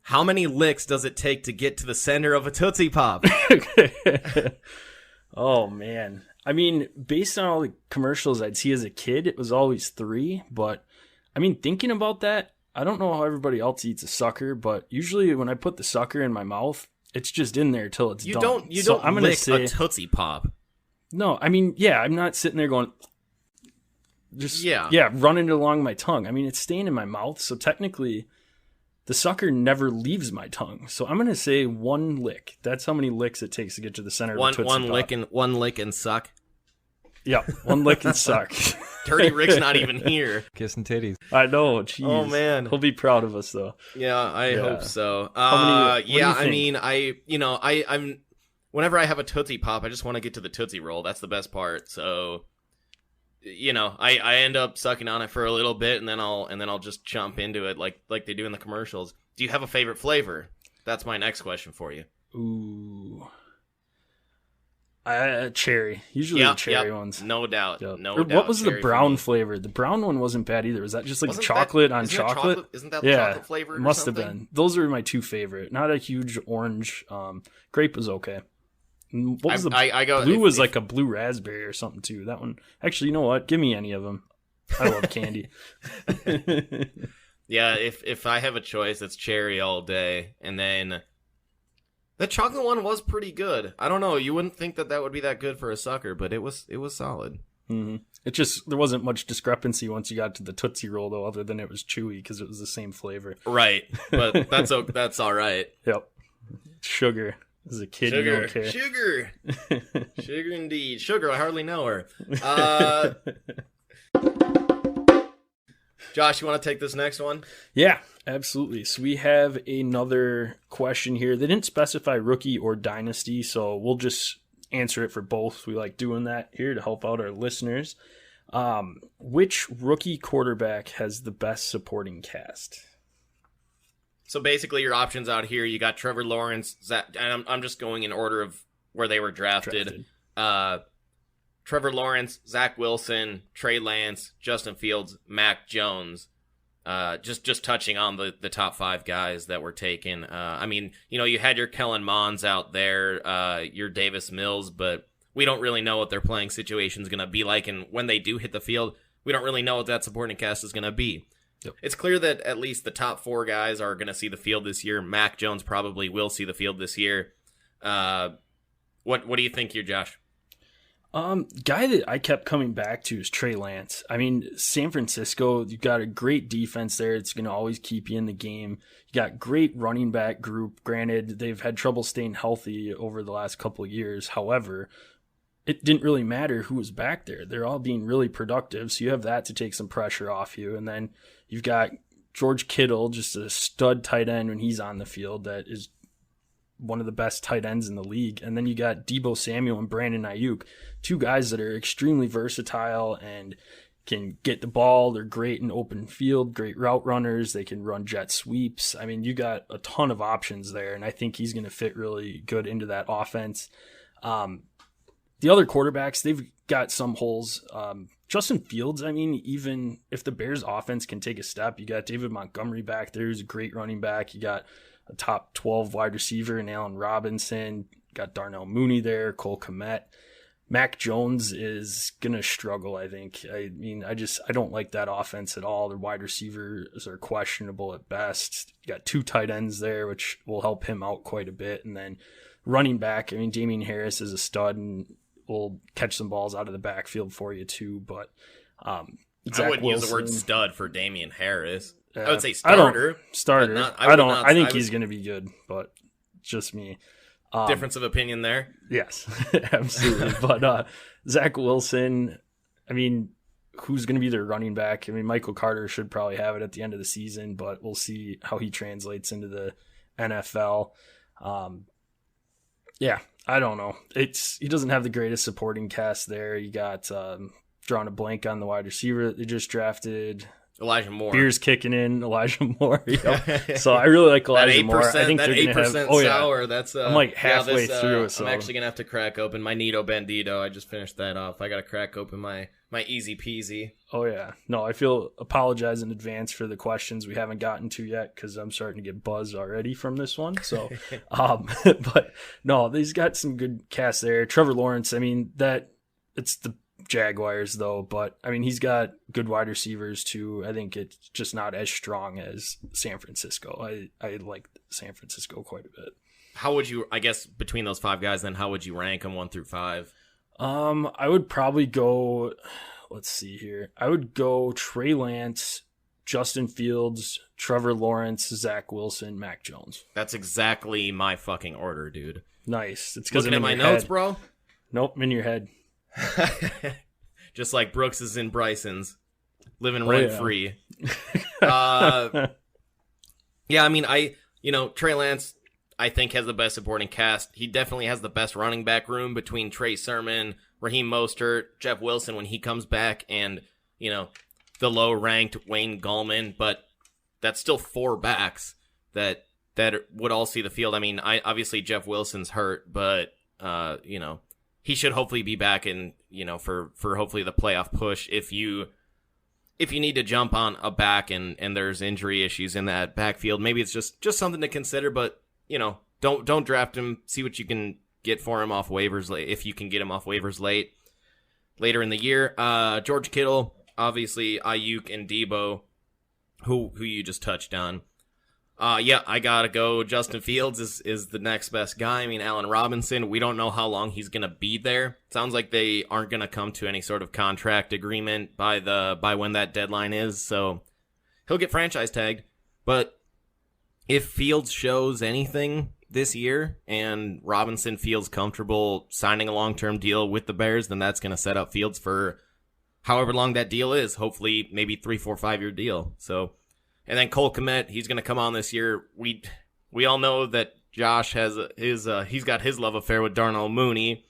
How many licks does it take to get to the center of a Tootsie Pop? Oh, man. I mean, based on all the commercials I'd see as a kid, it was always 3. But, I mean, thinking about that, I don't know how everybody else eats a sucker, but usually when I put the sucker in my mouth, it's just in there till it's done. You don't lick a Tootsie Pop. No, I mean, I'm not sitting there going, running it along my tongue. I mean, it's staying in my mouth, so technically the sucker never leaves my tongue. So I'm going to say 1 lick. That's how many licks it takes to get to the center of the Tootsie Pop. One lick and suck? Yeah, 1 lick and suck. Dirty Rick's not even here. Kissing titties. I know, jeez. Oh, man. He'll be proud of us, though. Yeah, I hope so. What do you think? I mean, I'm whenever I have a Tootsie Pop, I just want to get to the Tootsie Roll. That's the best part. So, I end up sucking on it for a little bit, and then I'll just jump into it like they do in the commercials. Do you have a favorite flavor? That's my next question for you. Ooh. Cherry. Usually the cherry ones. No doubt. Yep. No doubt. What was the brown flavor? The brown one wasn't bad either. Was that just like chocolate on chocolate? Isn't that the chocolate flavor? It must have been. Those are my 2 favorite. Not a huge orange. Grape was okay. What was blue was like a blue raspberry or something too. That one. Actually, you know what? Give me any of them. I love candy. Yeah, if I have a choice, it's cherry all day. And then the chocolate one was pretty good. I don't know. You wouldn't think that would be that good for a sucker, but it was solid. Mm-hmm. It just, there wasn't much discrepancy once you got to the Tootsie Roll, though, other than it was chewy because it was the same flavor. Right, but that's all right. Yep. Sugar. As a kid, you don't care. Sugar indeed. Sugar, I hardly know her. Josh, you want to take this next one? Yeah, absolutely. So we have another question here. They didn't specify rookie or dynasty, so we'll just answer it for both. We like doing that here to help out our listeners. Which rookie quarterback has the best supporting cast? So basically, your options out here, you got Trevor Lawrence, Zach, and I'm just going in order of where they were drafted. Trevor Lawrence, Zach Wilson, Trey Lance, Justin Fields, Mac Jones. Just touching on the top 5 guys that were taken. I mean, you had your Kellen Monds out there, your Davis Mills, but we don't really know what their playing situation is going to be like. And when they do hit the field, we don't really know what that supporting cast is going to be. Yep. It's clear that at least the top 4 guys are going to see the field this year. Mac Jones probably will see the field this year. What do you think here, Josh? Guy that I kept coming back to is Trey Lance. I mean, San Francisco, you've got a great defense there. It's going to always keep you in the game. You got great running back group. Granted, they've had trouble staying healthy over the last couple of years. However, it didn't really matter who was back there. They're all being really productive, so you have that to take some pressure off you. And then you've got George Kittle, just a stud tight end when he's on the field that is one of the best tight ends in the league. And then you got Deebo Samuel and Brandon Ayuk, 2 guys that are extremely versatile and can get the ball. They're great in open field, great route runners. They can run jet sweeps. I mean, you got a ton of options there, and I think he's going to fit really good into that offense. The other quarterbacks, they've got some holes. Justin Fields, I mean, even if the Bears offense can take a step, you got David Montgomery back there, who's a great running back. You got a top 12 wide receiver in Allen Robinson. Got Darnell Mooney there, Cole Kmet. Mac Jones is going to struggle, I think. I mean, I don't like that offense at all. The wide receivers are questionable at best. You got 2 tight ends there, which will help him out quite a bit. And then running back, I mean, Damian Harris is a stud and will catch some balls out of the backfield for you too. But I wouldn't use the word stud for Damian Harris. I would say starter. I think he's going to be good, but just me. Difference of opinion there. Yes, absolutely. But Zach Wilson, I mean, who's going to be their running back? I mean, Michael Carter should probably have it at the end of the season, but we'll see how he translates into the NFL. Yeah, I don't know. He doesn't have the greatest supporting cast there. You got drawing a blank on the wide receiver that they just drafted. Elijah Moore. Beer's kicking in. Elijah Moore. So I really like Elijah Moore. I think that they're 8% have, sour. That's I'm like halfway through. So I'm actually gonna have to crack open my Nito Bandito. I just finished that off. I gotta crack open my Easy Peasy. Oh yeah. No, I apologize in advance for the questions we haven't gotten to yet because I'm starting to get buzzed already from this one. So, but no, he's got some good cast there. Trevor Lawrence. I mean it's the Jaguars though, but I mean he's got good wide receivers too. I think it's just not as strong as San Francisco. I like San Francisco quite a bit. How would you, I guess, between those 5 guys then, how would you rank them 1 through 5? I would probably go, let's see here. I would go Trey Lance, Justin Fields, Trevor Lawrence, Zach Wilson, Mac Jones. That's exactly my fucking order, dude. Nice. It's because looking at my notes, bro. Nope, I'm in your head. Just like Brooks's and Bryson's, living rent free. Yeah, I mean, Trey Lance, I think, has the best supporting cast. He definitely has the best running back room between Trey Sermon, Raheem Mostert, Jeff Wilson when he comes back, and the low-ranked Wayne Gallman. But that's still 4 backs that would all see the field. I mean, obviously Jeff Wilson's hurt, but he should hopefully be back in, for hopefully the playoff push. If you need to jump on a back and there's injury issues in that backfield, maybe it's just something to consider. But don't draft him. See what you can get for him off waivers if you can get him off waivers later in the year. George Kittle, obviously Ayuk and Deebo, who you just touched on. Yeah, I gotta go. Justin Fields is the next best guy. I mean, Allen Robinson, we don't know how long he's gonna be there. Sounds like they aren't gonna come to any sort of contract agreement by when that deadline is, so he'll get franchise tagged. But if Fields shows anything this year and Robinson feels comfortable signing a long-term deal with the Bears, then that's gonna set up Fields for however long that deal is. Hopefully, maybe 3, 4, 5 year deal. So. And then Cole Kmet, he's going to come on this year. We all know that Josh has he's got his love affair with Darnell Mooney.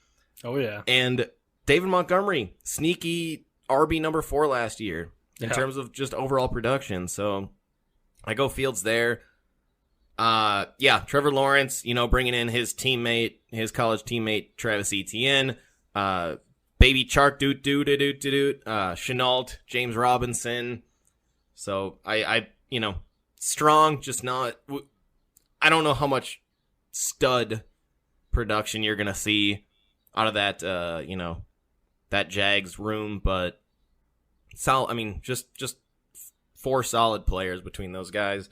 Oh yeah. And David Montgomery, sneaky RB number 4 last year in terms of just overall production. So I go Fields there. Trevor Lawrence, bringing in his college teammate, Travis Etienne, Baby Chark, Chenault, James Robinson. So I strong, just not, I don't know how much stud production you're going to see out of that, that Jags room, but just 4 solid players between those guys.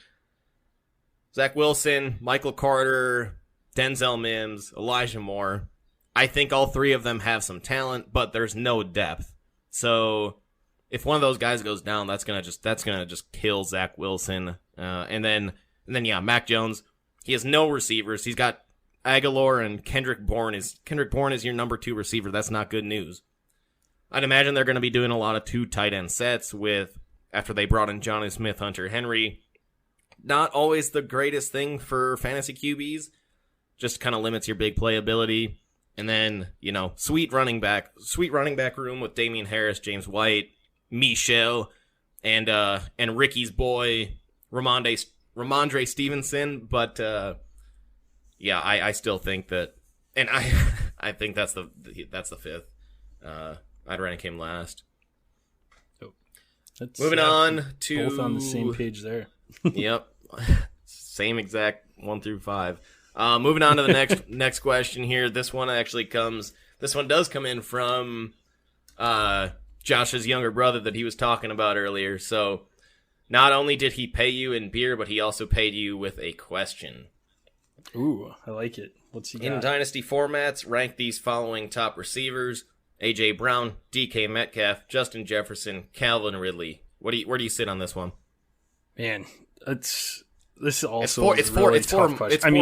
Zach Wilson, Michael Carter, Denzel Mims, Elijah Moore. I think all 3 of them have some talent, but there's no depth. So if one of those guys goes down, that's gonna just kill Zach Wilson. And then Mac Jones. He has no receivers. He's got Aguilar and Kendrick Bourne is your number 2 receiver. That's not good news. I'd imagine they're going to be doing a lot of 2 tight end sets after they brought in Jonnu Smith, Hunter Henry. Not always the greatest thing for fantasy QBs. Just kind of limits your big playability. And then, sweet running back room with Damian Harris, James White, Michelle, and Ricky's boy, Ramondre Stevenson. But I still think that, and I think that's the 5th. I'd rank him last. Moving on to both on the same page there. Yep, same exact 1 through 5. Moving on to the next question here. This one does come in from Josh's younger brother that he was talking about earlier. So, not only did he pay you in beer, but he also paid you with a question. Ooh, I like it. What's he got? In Dynasty formats, rank these following top receivers: A.J. Brown, D.K. Metcalf, Justin Jefferson, Calvin Ridley. Where do you sit on this one? Man, this is also it's four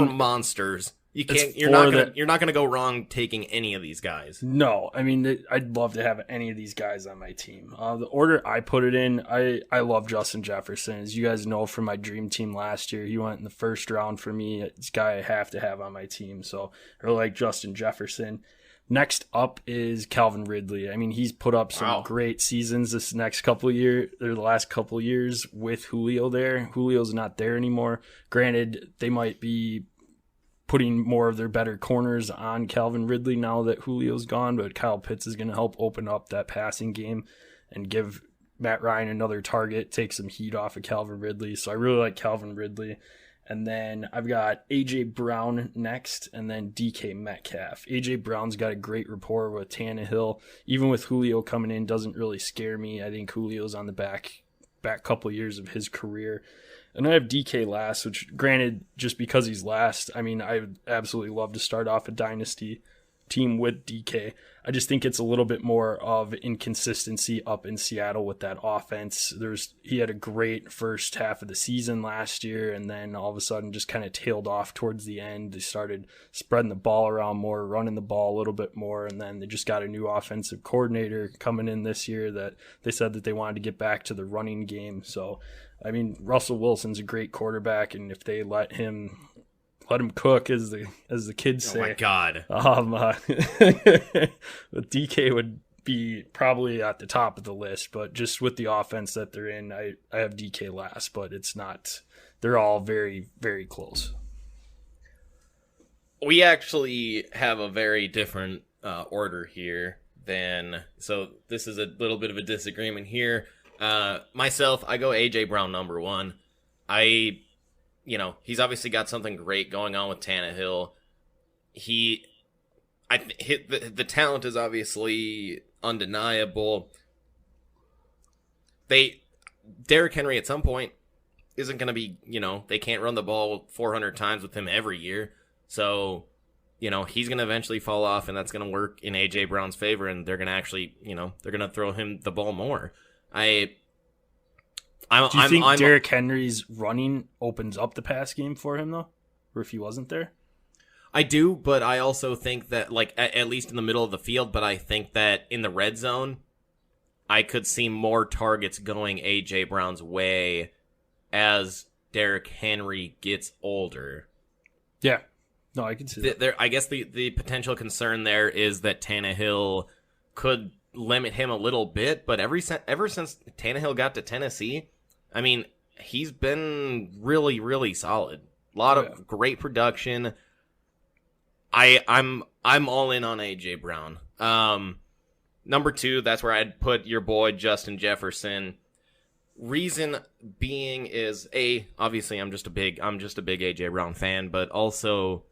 monsters. You're not gonna go wrong taking any of these guys. No, I'd love to have any of these guys on my team. The order I put it in, I love Justin Jefferson. As you guys know from my dream team last year, he went in the first round for me. It's a guy I have to have on my team. So I really like Justin Jefferson. Next up is Calvin Ridley. He's put up some great seasons the last couple of years with Julio there. Julio's not there anymore. Granted, they might be putting more of their better corners on Calvin Ridley now that Julio's gone, but Kyle Pitts is going to help open up that passing game and give Matt Ryan another target, take some heat off of Calvin Ridley. So I really like Calvin Ridley. And then I've got A.J. Brown next, and then D.K. Metcalf. A.J. Brown's got a great rapport with Tannehill. Even with Julio coming in, doesn't really scare me. I think Julio's on the back couple of years of his career. And I have D.K. last, which granted, just because he's last, I would absolutely love to start off a Dynasty team with DK. I just think it's a little bit more of inconsistency up in Seattle with that offense. He had a great first half of the season last year, and then all of a sudden just kind of tailed off towards the end. They started spreading the ball around more, running the ball a little bit more, and then they just got a new offensive coordinator coming in this year that they said that they wanted to get back to the running game. So, I mean, Russell Wilson's a great quarterback, and if they let him cook, as the kids say. Oh my God. DK would be probably at the top of the list, but just with the offense that they're in, I have DK last, but it's not. They're all very, very close. We actually have a very different order here so this is a little bit of a disagreement here. Myself, I go AJ Brown number 1. He's obviously got something great going on with Tannehill. The talent is obviously undeniable. Derrick Henry at some point isn't going to be, they can't run the ball 400 times with him every year. So, he's going to eventually fall off, and that's going to work in A.J. Brown's favor, and they're going to actually, they're going to throw him the ball more. Do you think Derrick Henry's running opens up the pass game for him, though? Or if he wasn't there? I do, but I also think that, at least in the middle of the field, but I think that in the red zone, I could see more targets going A.J. Brown's way as Derrick Henry gets older. Yeah. No, I can see that. I guess the potential concern there is that Tannehill could, limit him a little bit, but ever since Tannehill got to Tennessee, I mean, he's been really, really solid. A lot of great production. I'm all in on A.J. Brown. Number 2, that's where I'd put your boy Justin Jefferson. Reason being is obviously I'm just a big A.J. Brown fan, but also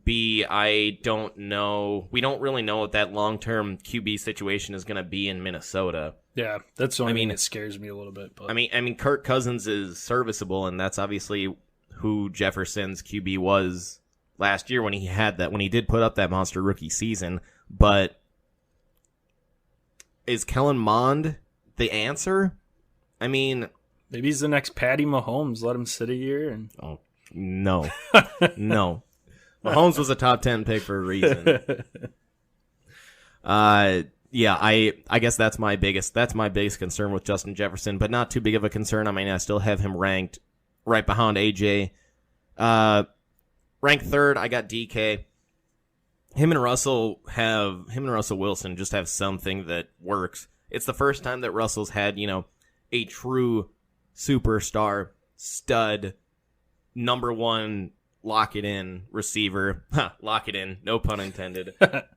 B, I don't know. We don't really know what that long-term QB situation is going to be in Minnesota. Yeah, that's the only thing that scares me a little bit. But. I mean, Kirk Cousins is serviceable, and that's obviously who Jefferson's QB was last year when he did put up that monster rookie season. But is Kellen Mond the answer? I mean, maybe he's the next Patty Mahomes. Let him sit a year and. Oh no, no. Mahomes was a top 10 pick for a reason. Yeah, I guess that's my biggest concern with Justin Jefferson, but not too big of a concern. I mean, I still have him ranked right behind AJ. Ranked 3rd, I got DK. Him and Russell Wilson just have something that works. It's the first time that Russell's had, a true superstar, stud, number 1 lock it in receiver. Lock it in. No pun intended. That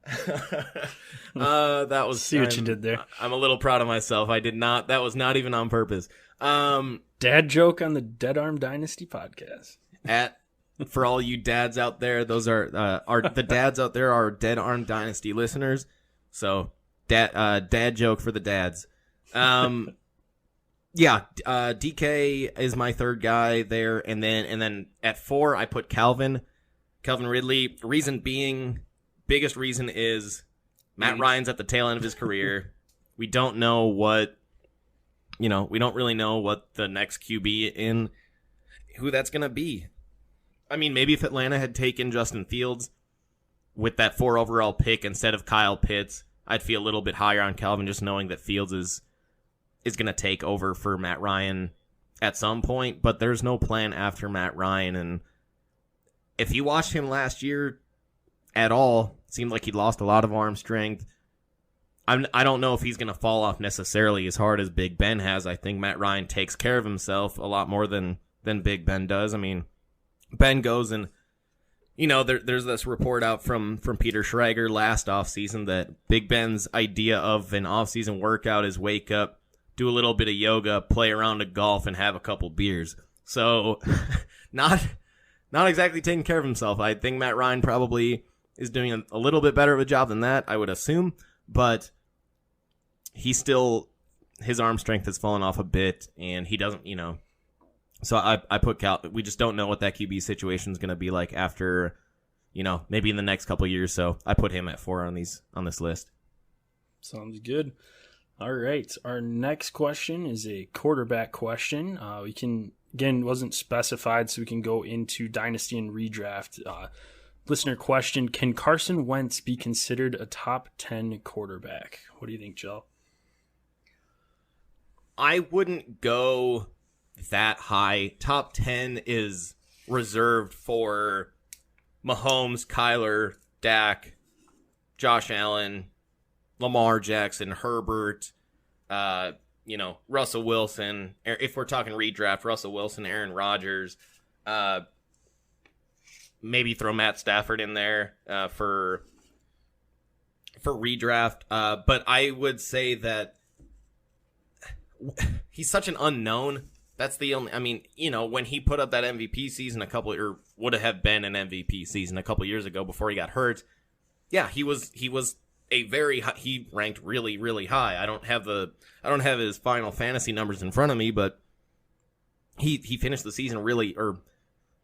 was. See what you did there. I'm a little proud of myself. I did not. That was not even on purpose. Dad joke on the Dead Arm Dynasty podcast. For all you dads out there, those are the dads out there are Dead Arm Dynasty listeners. So dad joke for the dads. Yeah, DK is my 3rd guy there, and then at 4 I put Calvin Ridley. Biggest reason is Matt Ryan's at the tail end of his career. We don't know we don't really know what the next QB who that's gonna be. I mean, maybe if Atlanta had taken Justin Fields with that 4 overall pick instead of Kyle Pitts, I'd feel a little bit higher on Calvin, just knowing that Fields is going to take over for Matt Ryan at some point, but there's no plan after Matt Ryan. And if you watched him last year at all, it seemed like he lost a lot of arm strength. I don't know if he's going to fall off necessarily as hard as Big Ben has. I think Matt Ryan takes care of himself a lot more than Big Ben does. I mean, Ben goes and, there's this report out from Peter Schrager last offseason that Big Ben's idea of an offseason workout is wake up, do a little bit of yoga, play around of golf, and have a couple beers. So, not exactly taking care of himself. I think Matt Ryan probably is doing a little bit better of a job than that, I would assume. But his arm strength has fallen off a bit, and he doesn't, So I put we just don't know what that QB situation is going to be like after, maybe in the next couple of years. So I put him at 4 on this list. Sounds good. All right. Our next question is a quarterback question. We can, again, wasn't specified, so we can go into Dynasty and Redraft. Listener question, can Carson Wentz be considered a top 10 quarterback? What do you think, Joe? I wouldn't go that high. Top 10 is reserved for Mahomes, Kyler, Dak, Josh Allen, Lamar Jackson, Herbert, Russell Wilson. If we're talking redraft, Russell Wilson, Aaron Rodgers, maybe throw Matt Stafford in there for redraft. But I would say that he's such an unknown. That's the only. I mean, when he put up that MVP season would have been an MVP season a couple years ago before he got hurt. Yeah, he was a very high, he ranked really, really high. I don't have his final fantasy numbers in front of me, but he finished the season really, or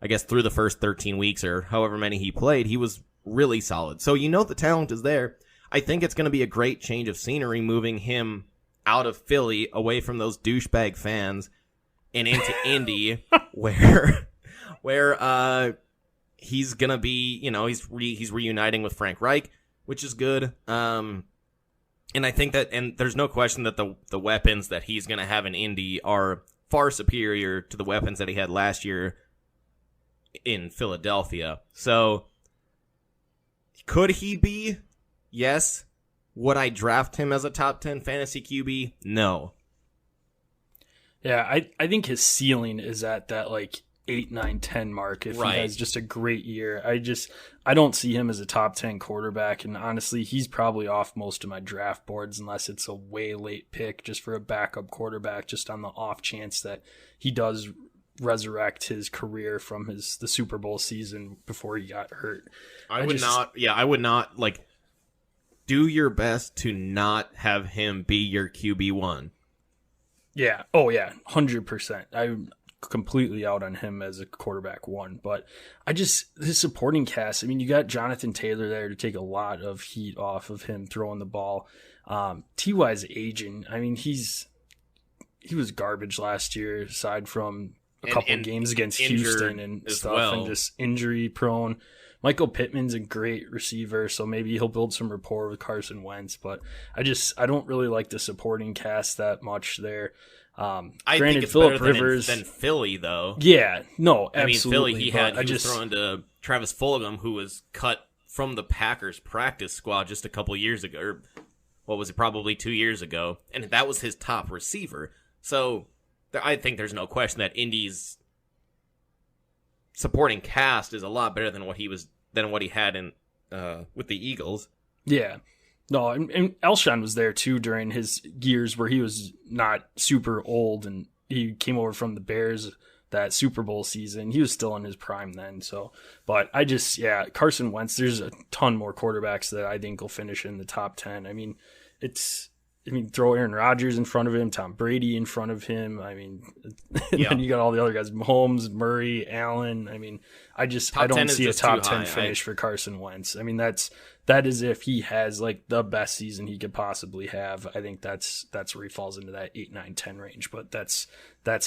I guess through the first 13 weeks or however many he played, he was really solid. So the talent is there. I think it's going to be a great change of scenery moving him out of Philly, away from those douchebag fans, and into Indy, where he's gonna be, he's reuniting with Frank Reich, which is good. And I think that, and there's no question that the weapons that he's gonna have in Indy are far superior to the weapons that he had last year in Philadelphia. So could he be? Yes. Would I draft him as a top 10 fantasy QB? No. Yeah, I think his ceiling is at that like 8, 9, 10 mark if he has just a great year. I don't see him as a top 10 quarterback, and honestly, he's probably off most of my draft boards unless it's a way late pick just for a backup quarterback, just on the off chance that he does resurrect his career from the Super Bowl season before he got hurt. I would not like do your best to not have him be your QB1. Yeah. Oh, yeah. 100%. I'm completely out on him as a quarterback one. But his supporting cast, I mean, you got Jonathan Taylor there to take a lot of heat off of him throwing the ball. T.Y.'s aging. I mean, he was garbage last year, aside from a couple games against Houston and stuff, and just injury prone. Michael Pittman's a great receiver, so maybe he'll build some rapport with Carson Wentz, but I don't really like the supporting cast that much there. I think it's Phillip better Rivers than Philly, though. Yeah, no, absolutely. I mean, Philly, he was throwing to Travis Fulgham, who was cut from the Packers practice squad just a couple years ago, or what was it, probably 2 years ago, and that was his top receiver. So I think there's no question that Indy's supporting cast is a lot better than what he had in with the Eagles. Yeah. No, and Elshon was there too during his years where he was not super old, and he came over from the Bears that Super Bowl season. He was still in his prime then. So, but Carson Wentz, there's a ton more quarterbacks that I think will finish in the top 10. I mean, throw Aaron Rodgers in front of him, Tom Brady in front of him. I mean, then you got all the other guys, Mahomes, Murray, Allen. I mean, I don't see a top 10 finish for Carson Wentz. I mean, that is if he has like the best season he could possibly have. I think that's where he falls into that 8, 9, 10 range. But that's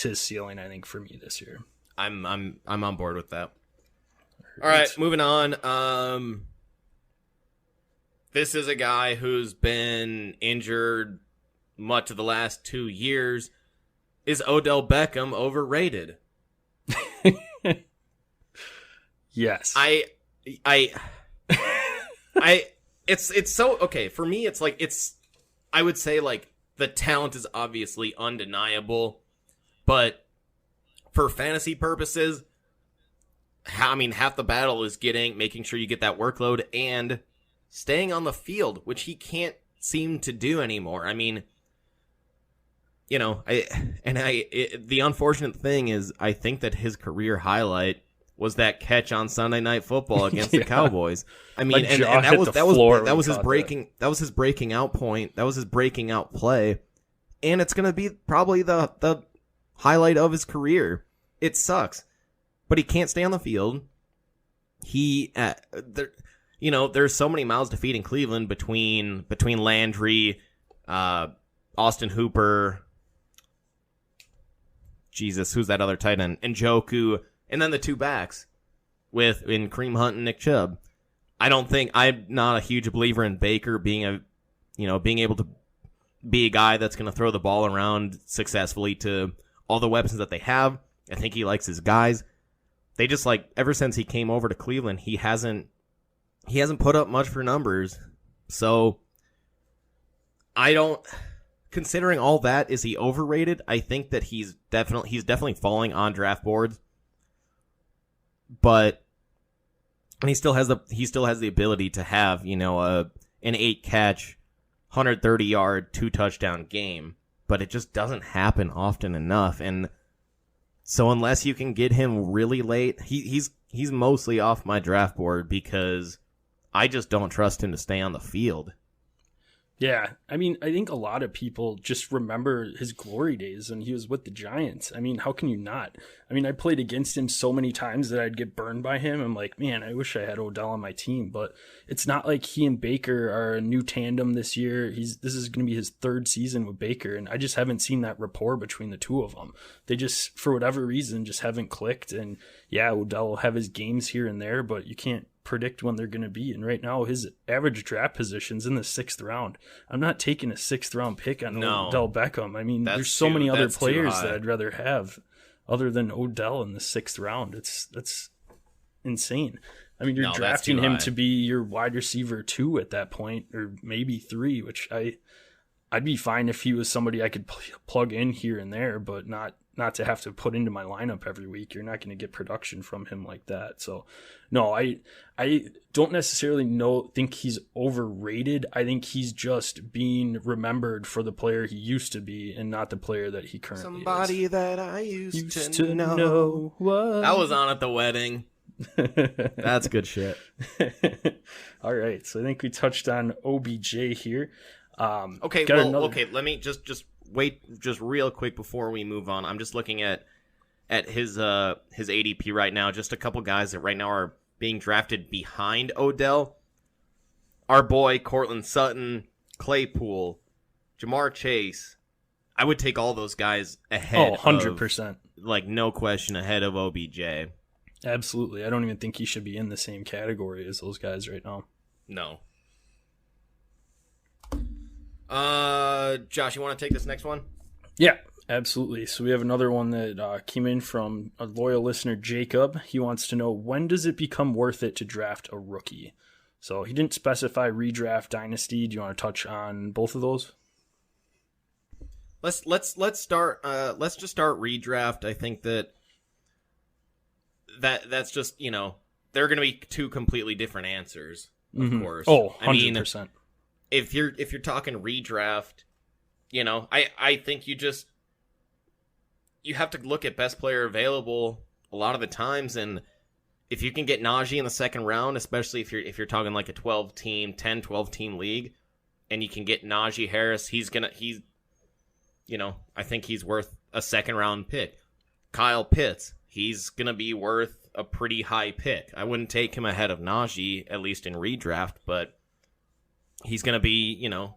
his ceiling, I think, for me this year. I'm on board with that. All right, moving on. This is a guy who's been injured much of the last 2 years. Is Odell Beckham overrated? Yes. It's so okay for me. It's like I would say like the talent is obviously undeniable, but for fantasy purposes, I mean, half the battle is making sure you get that workload and staying on the field, which he can't seem to do anymore. I mean, the unfortunate thing is I think that his career highlight was that catch on Sunday Night Football against the Cowboys. I mean, and that was his breaking out point. That was his breaking out play, and it's gonna be probably the highlight of his career. It sucks, but he can't stay on the field. There's so many mouths to feed in Cleveland between Landry, Austin Hooper, Jesus, who's that other tight end, and Njoku, and then the two backs in Kareem Hunt and Nick Chubb. I'm not a huge believer in Baker being able to be a guy that's going to throw the ball around successfully to all the weapons that they have. I think he likes his guys. They just ever since he came over to Cleveland, he hasn't put up much for numbers. So considering all that, is he overrated? I think that he's definitely falling on draft boards. But he still has the ability to have, an 8-catch, 130-yard, 2-touchdown game, but it just doesn't happen often enough. And so unless you can get him really late, he's mostly off my draft board because I just don't trust him to stay on the field. Yeah, I mean, I think a lot of people just remember his glory days when he was with the Giants. I mean, how can you not? I mean, I played against him so many times that I'd get burned by him. I'm like, man, I wish I had Odell on my team. But it's not like he and Baker are a new tandem this year. This is going to be his third season with Baker, and I just haven't seen that rapport between the two of them. They just, for whatever reason, just haven't clicked. And yeah, Odell will have his games here and there, but you can't predict when they're going to be. And right now his average draft position's in the 6th round. I'm not taking a 6th round pick on Odell Beckham. I mean, there's so many other players that I'd rather have other than Odell in the 6th round. That's insane. I mean, you're No, that's drafting too him high. to be your wide receiver 2 at that point, or maybe 3, which I'd be fine if he was somebody I could plug in here and there, but not to have to put into my lineup every week. You're not going to get production from him like that. So, no, I don't necessarily think he's overrated. I think he's just being remembered for the player he used to be and not the player that he currently is. That I used to know. What? That was on at the wedding. That's good shit. All right, so I think we touched on OBJ here. Okay, let me just wait just real quick before we move on. I'm just looking at his ADP right now. Just a couple guys that right now are being drafted behind Odell. Our boy Cortland Sutton, Claypool, Jamar Chase. I would take all those guys ahead. 100%. Like, no question, ahead of OBJ. Absolutely. I don't even think he should be in the same category as those guys right now. No. Josh, you want to take this next one? Yeah, absolutely. So we have another one that came in from a loyal listener, Jacob. He wants to know, when does it become worth it to draft a rookie? So he didn't specify redraft, dynasty. Do you want to touch on both of those? Let's start. Let's just start redraft. I think that's just, you know, there are going to be two completely different answers, of course. Oh, 100%. I mean, if you're talking redraft, you know, I think you have to look at best player available a lot of the times, and if you can get Najee in the second round, especially if you're talking like a 12 team league, and you can get Najee Harris, I think he's worth a second round pick. Kyle Pitts, he's gonna be worth a pretty high pick. I wouldn't take him ahead of Najee, at least in redraft, but he's gonna be, you know,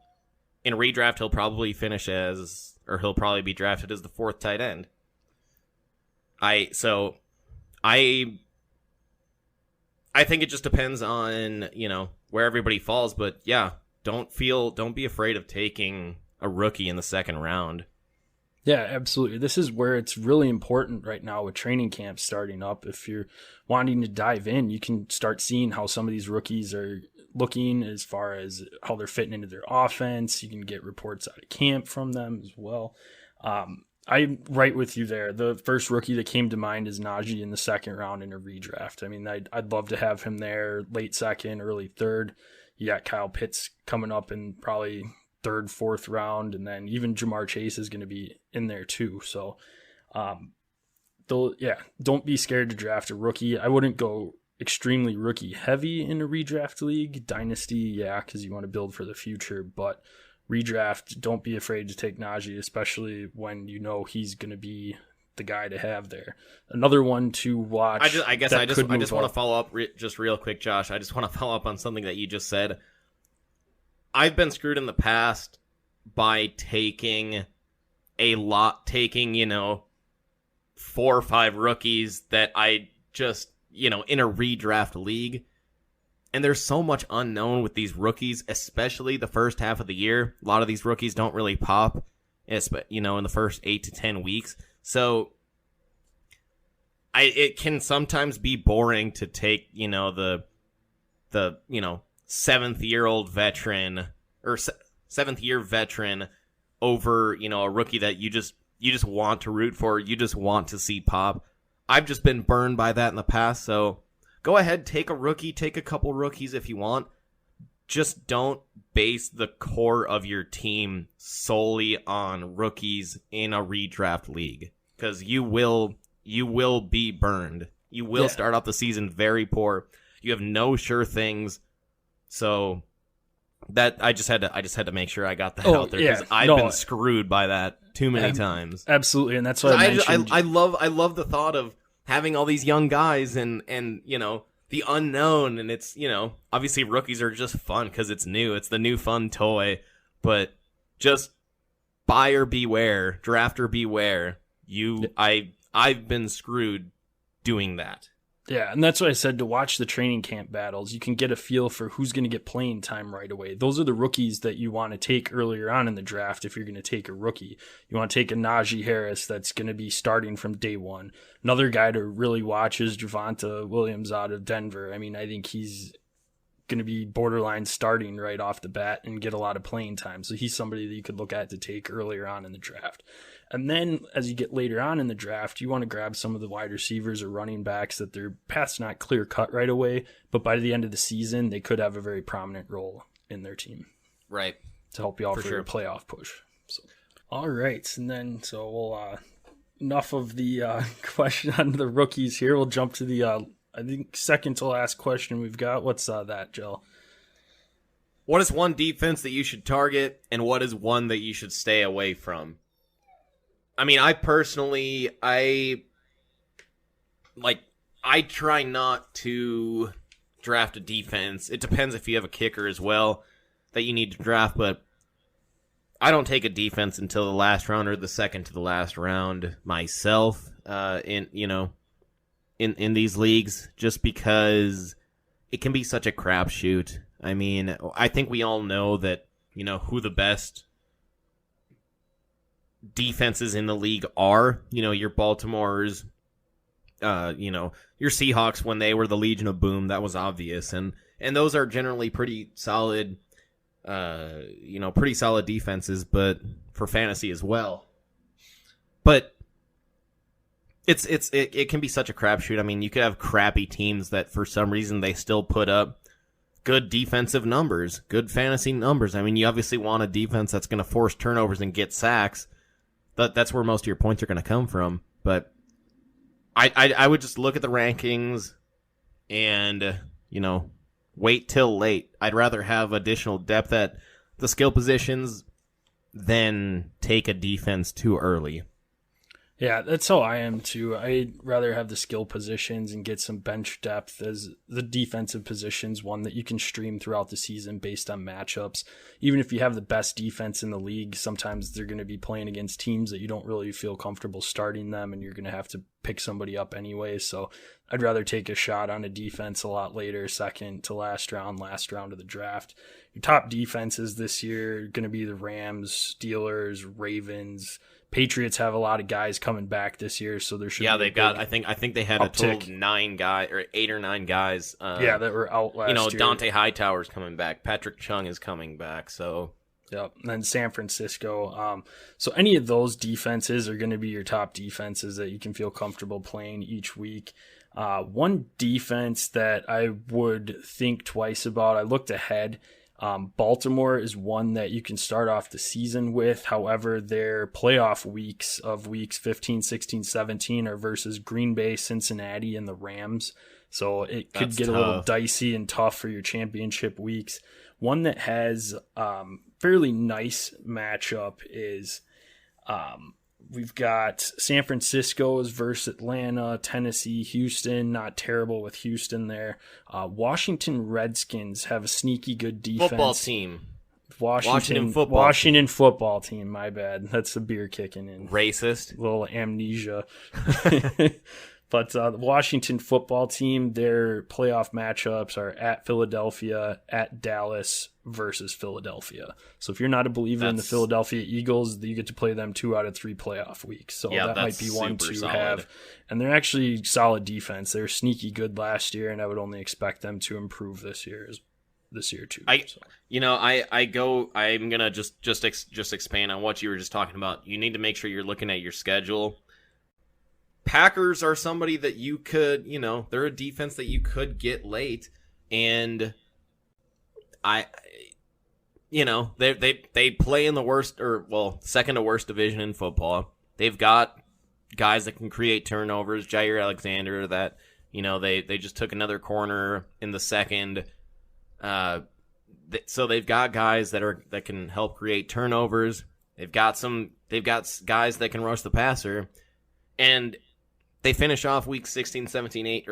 in redraft he'll probably be drafted as the fourth tight end. I think it just depends on, you know, where everybody falls, but yeah, don't be afraid of taking a rookie in the second round. Yeah, absolutely. This is where it's really important right now with training camps starting up. If you're wanting to dive in, you can start seeing how some of these rookies are looking as far as how they're fitting into their offense. You can get reports out of camp from them as well. I'm right with you there. The first rookie that came to mind is Najee in the second round in a redraft. I mean, I'd love to have him there late second, early third. You got Kyle Pitts coming up in probably third, fourth round, and then even Jamar Chase is going to be in there too. So, don't be scared to draft a rookie. I wouldn't go extremely rookie heavy in a redraft league. Dynasty, yeah, because you want to build for the future, but redraft, don't be afraid to take Najee, especially when you know he's going to be the guy to have there. Another one to watch. I just want to follow up just real quick, Josh. I just want to follow up on something that you just said. I've been screwed in the past by taking, you know, 4 or 5 rookies that I just, you know, in a redraft league. And there's so much unknown with these rookies, especially the first half of the year. A lot of these rookies don't really pop, you know, in the first 8 to 10 weeks. So it can sometimes be boring to take, you know, the you know, 7th-year-old veteran or 7th-year veteran over, you know, a rookie that you just want to root for, you just want to see pop. I've just been burned by that in the past, so go ahead, take a rookie, take a couple rookies if you want. Just don't base the core of your team solely on rookies in a redraft league, because you will be burned. You will start off the season very poor. You have no sure things. So that I just had to make sure I got that out there, because I've been screwed by that too many times. Absolutely, and that's what I mentioned. I love the thought of having all these young guys and you know, the unknown, and it's, you know, obviously rookies are just fun because it's new, it's the new fun toy, but just buyer beware, drafter beware. I've been screwed doing that. Yeah, and that's what I said, to watch the training camp battles. You can get a feel for who's going to get playing time right away. Those are the rookies that you want to take earlier on in the draft if you're going to take a rookie. You want to take a Najee Harris that's going to be starting from day one. Another guy to really watch is Javonte Williams out of Denver. I mean, I think he's going to be borderline starting right off the bat and get a lot of playing time. So he's somebody that you could look at to take earlier on in the draft. And then as you get later on in the draft, you want to grab some of the wide receivers or running backs that their path's not clear cut right away, but by the end of the season, they could have a very prominent role in their team. Right. To help you out for a playoff push. So, all right. And then, so we'll, enough of the question on the rookies here. We'll jump to the, I think, second to last question we've got. What's that, Jill? What is one defense that you should target, and what is one that you should stay away from? I mean, I try not to draft a defense. It depends if you have a kicker as well that you need to draft, but I don't take a defense until the last round or the second to the last round myself, in these leagues, just because it can be such a crapshoot. I mean, I think we all know that, who the best defenses in the league are. Your Baltimore's, your Seahawks when they were the Legion of Boom, that was obvious. And those are generally pretty solid, pretty solid defenses, but for fantasy as well. But it can be such a crapshoot. I mean, you could have crappy teams that for some reason they still put up good defensive numbers, good fantasy numbers. I mean, you obviously want a defense that's going to force turnovers and get sacks. That's where most of your points are going to come from. But I would just look at the rankings and, wait till late. I'd rather have additional depth at the skill positions than take a defense too early. Yeah, that's how I am too. I'd rather have the skill positions and get some bench depth as the defensive positions, one that you can stream throughout the season based on matchups. Even if you have the best defense in the league, sometimes they're going to be playing against teams that you don't really feel comfortable starting them, and you're going to have to pick somebody up anyway. So I'd rather take a shot on a defense a lot later, second to last round of the draft. Your top defenses this year are going to be the Rams, Steelers, Ravens. Patriots have a lot of guys coming back this year, so there should be they've got. I think they had a total of 9 guys or 8 or 9 guys. That were out last year. Dante Hightower's coming back. Patrick Chung is coming back. So yep. And then San Francisco. So any of those defenses are going to be your top defenses that you can feel comfortable playing each week. One defense that I would think twice about. I looked ahead. Baltimore is one that you can start off the season with. However, their playoff weeks of weeks 15, 16, 17 are versus Green Bay, Cincinnati, and the Rams. So it could get tough. A little dicey and tough for your championship weeks. One that has fairly nice matchup is we've got San Francisco's versus Atlanta, Tennessee, Houston. Not terrible with Houston there. Washington Redskins have a sneaky good defense. Football team. Washington football team. My bad. That's the beer kicking in. Racist. A little amnesia. But the Washington football team, their playoff matchups are at Philadelphia, at Dallas versus Philadelphia. So if you're not a believer in the Philadelphia Eagles, you get to play them 2 out of 3 playoff weeks. So that might be one to solid. have. And they're actually solid defense. They were sneaky good last year, and I would only expect them to improve this year too. I'm gonna just expand on what you were just talking about. You need to make sure you're looking at your schedule. Packers are somebody that you could, they're a defense that you could get late, and they play in the worst second to worst division in football. They've got guys that can create turnovers. Jair Alexander, that they just took another corner in the second. So they've got guys that can help create turnovers. They've got guys that can rush the passer, and they finish off week 16, 17,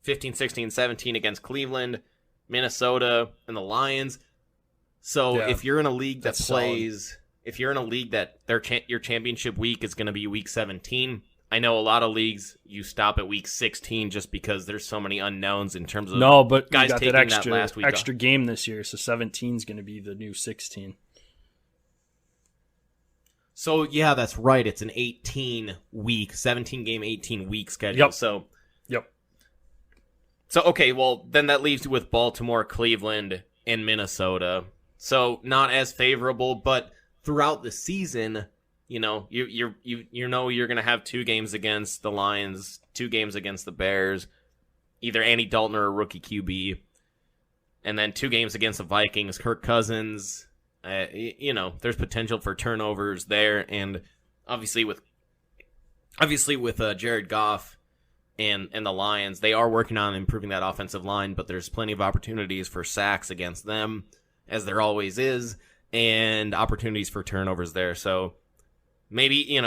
15, 16, 17 against Cleveland, Minnesota, and the Lions. So if you're in a league that plays, if you're in a league that your championship week is going to be week 17, I know a lot of leagues, you stop at week 16 just because there's so many unknowns in terms of but guys got taking that last week extra off. game this year, so 17 is going to be the new 16. So, yeah, that's right. It's an 18-week, 17-game, 18-week schedule. Yep. So, okay, well, then that leaves you with Baltimore, Cleveland, and Minnesota. So, not as favorable, but throughout the season, you know you're going to have 2 games against the Lions, 2 games against the Bears, either Andy Dalton or a rookie QB, and then 2 games against the Vikings, Kirk Cousins. There's potential for turnovers there, and obviously with Jared Goff and the Lions, they are working on improving that offensive line, but there's plenty of opportunities for sacks against them, as there always is, and opportunities for turnovers there. So maybe,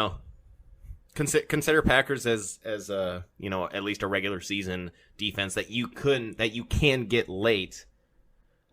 consider Packers as at least a regular season defense that you can get late.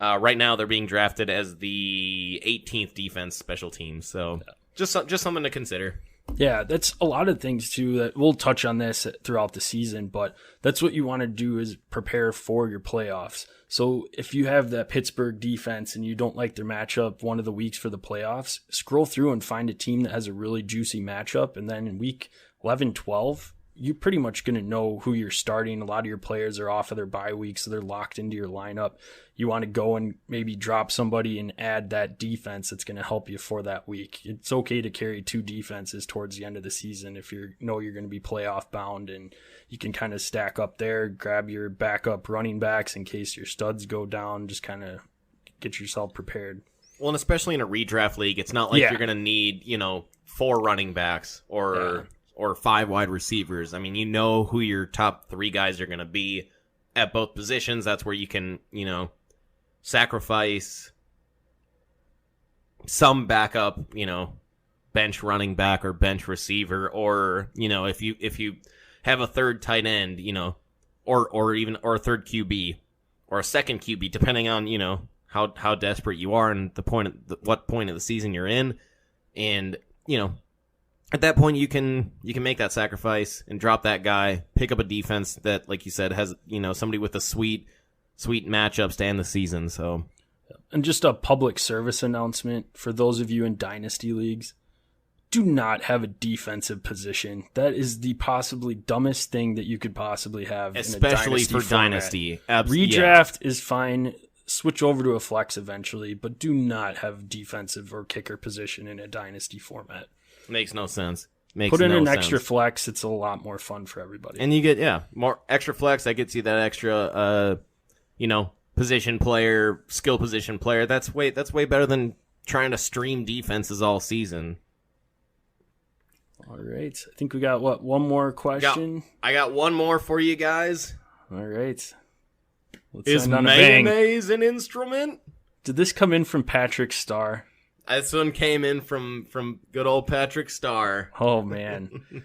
Right now they're being drafted as the 18th defense special teams. So just something to consider. Yeah, that's a lot of things too that we'll touch on this throughout the season, but that's what you want to do is prepare for your playoffs. So if you have that Pittsburgh defense and you don't like their matchup one of the weeks for the playoffs, scroll through and find a team that has a really juicy matchup. And then in week 11, 12, you're pretty much going to know who you're starting. A lot of your players are off of their bye week, so they're locked into your lineup. You want to go and maybe drop somebody and add that defense that's going to help you for that week. It's okay to carry 2 defenses towards the end of the season if you're going to be playoff bound, and you can kind of stack up there, grab your backup running backs in case your studs go down, just kind of get yourself prepared. Well, and especially in a redraft league, it's not like you're going to need, 4 running backs or 5 wide receivers. I mean, who your top 3 guys are going to be at both positions. That's where you can, sacrifice some backup, bench running back or bench receiver, or, if you have a third tight end, or a third QB or a second QB, depending on, how desperate you are and what point of the season you're in. And, at that point, you can make that sacrifice and drop that guy, pick up a defense that, like you said, has somebody with a sweet matchups to end the season. So, and just a public service announcement for those of you in Dynasty leagues: do not have a defensive position. That is the possibly dumbest thing that you could possibly have, especially in a for Dynasty. Redraft is fine. Switch over to a flex eventually, but do not have defensive or kicker position in a Dynasty format. Makes no sense. Put in an extra flex. It's a lot more fun for everybody. And you get, more extra flex. That gets you that extra, position player, skill position player. That's way better than trying to stream defenses all season. All right. I think we got, one more question? I got one more for you guys. All right. Is mayonnaise an instrument? Did this come in from Patrick Starr? This one came in from good old Patrick Starr. Oh, man.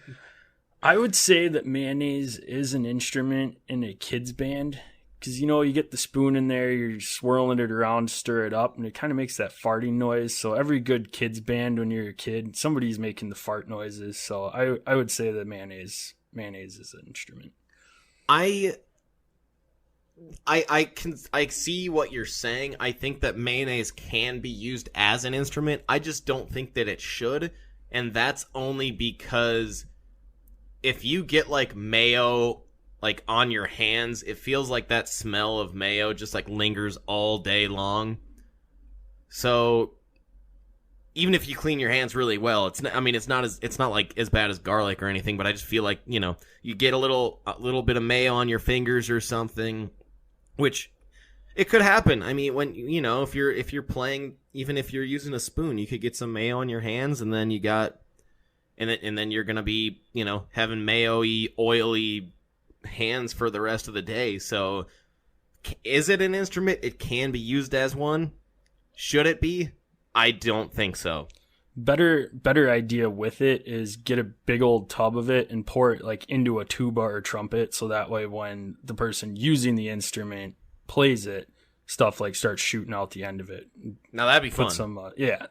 I would say that mayonnaise is an instrument in a kid's band because, you get the spoon in there, you're swirling it around, stir it up, and it kind of makes that farting noise. So every good kid's band when you're a kid, somebody's making the fart noises. So I would say that mayonnaise is an instrument. I see what you're saying. I think that mayonnaise can be used as an instrument. I just don't think that it should, and that's only because if you get mayo on your hands, it feels like that smell of mayo just lingers all day long. So even if you clean your hands really well, it's not as bad as garlic or anything, but I just feel like, you get a little bit of mayo on your fingers or something. Which it could happen. I mean, when if you're playing, even if you're using a spoon, you could get some mayo on your hands, and then and then you're gonna be having mayo-y, oily hands for the rest of the day. So, is it an instrument? It can be used as one. Should it be? I don't think so. Better idea with it is get a big old tub of it and pour it into a tuba or trumpet, so that way when the person using the instrument plays it, stuff starts shooting out the end of it. Now that'd be fun.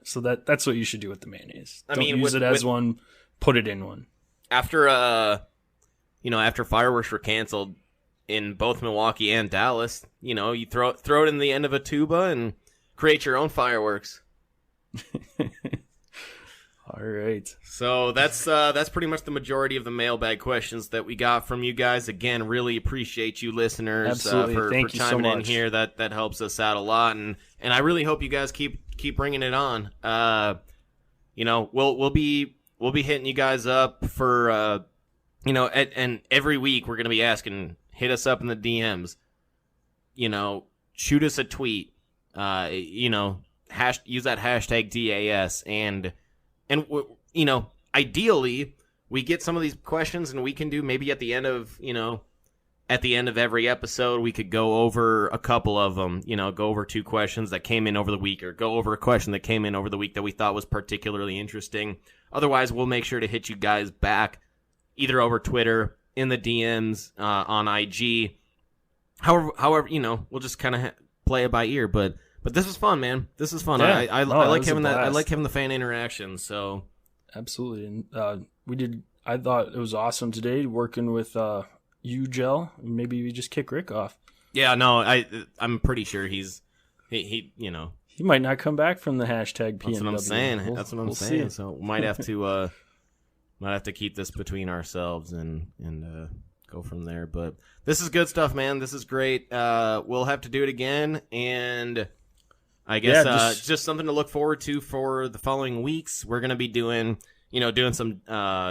So that's what you should do with the mayonnaise. Don't use with it as one, put it in one. after fireworks were canceled in both Milwaukee and Dallas, you throw it in the end of a tuba and create your own fireworks. All right. So that's pretty much the majority of the mailbag questions that we got from you guys. Again, really appreciate you listeners for chiming in here. That helps us out a lot, and I really hope you guys keep bringing it on. We'll be hitting you guys up for and every week we're gonna be asking, hit us up in the DMs. Shoot us a tweet. Use that hashtag DAS and ideally we get some of these questions and we can do maybe at the end of every episode, we could go over a couple of them, go over 2 questions that came in over the week or go over a question that came in over the week that we thought was particularly interesting. Otherwise, we'll make sure to hit you guys back either over Twitter, in the DMs, on IG. However, we'll just kind of play it by ear, but this is fun, man. This is fun. Yeah. I like having that. I like having the fan interaction. So absolutely, and I thought it was awesome today working with you, Gel. Maybe we just kick Rick off. Yeah, no, I'm pretty sure he might not come back from the hashtag PNW. That's what I'm saying. That's what I'm saying. So we might have to keep this between ourselves and go from there. But this is good stuff, man. This is great. We'll have to do it again, and I guess just something to look forward to for the following weeks. We're gonna be doing some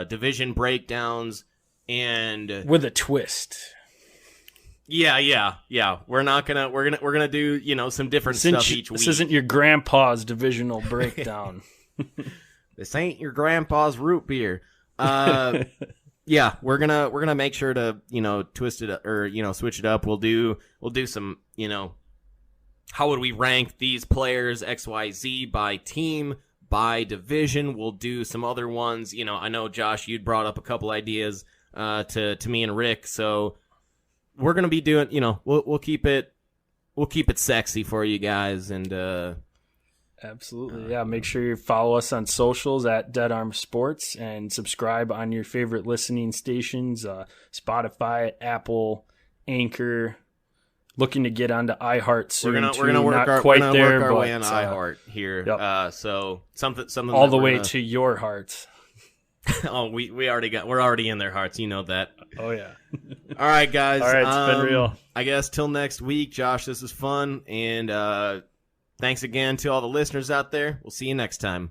division breakdowns and with a twist. Yeah. We're gonna do some different stuff each week. This isn't your grandpa's divisional breakdown. This ain't your grandpa's root beer. Yeah, we're gonna make sure to twist it or switch it up. We'll do some how would we rank these players XYZ by team, by division. We'll do some other ones. I know Josh, you'd brought up a couple ideas to me and Rick, so we're gonna be doing we'll keep it sexy for you guys and. Absolutely, yeah. Make sure you follow us on socials at Dead Arm Sports and subscribe on your favorite listening stations, Spotify, Apple, Anchor. Looking to get onto iHeart soon. We're gonna work our way on iHeart here. Yep. So something all the way to your hearts. Oh, we're already in their hearts. You know that. Oh yeah. All right, guys. All right, it's been real. I guess till next week, Josh. This is fun and. Thanks again to all the listeners out there. We'll see you next time.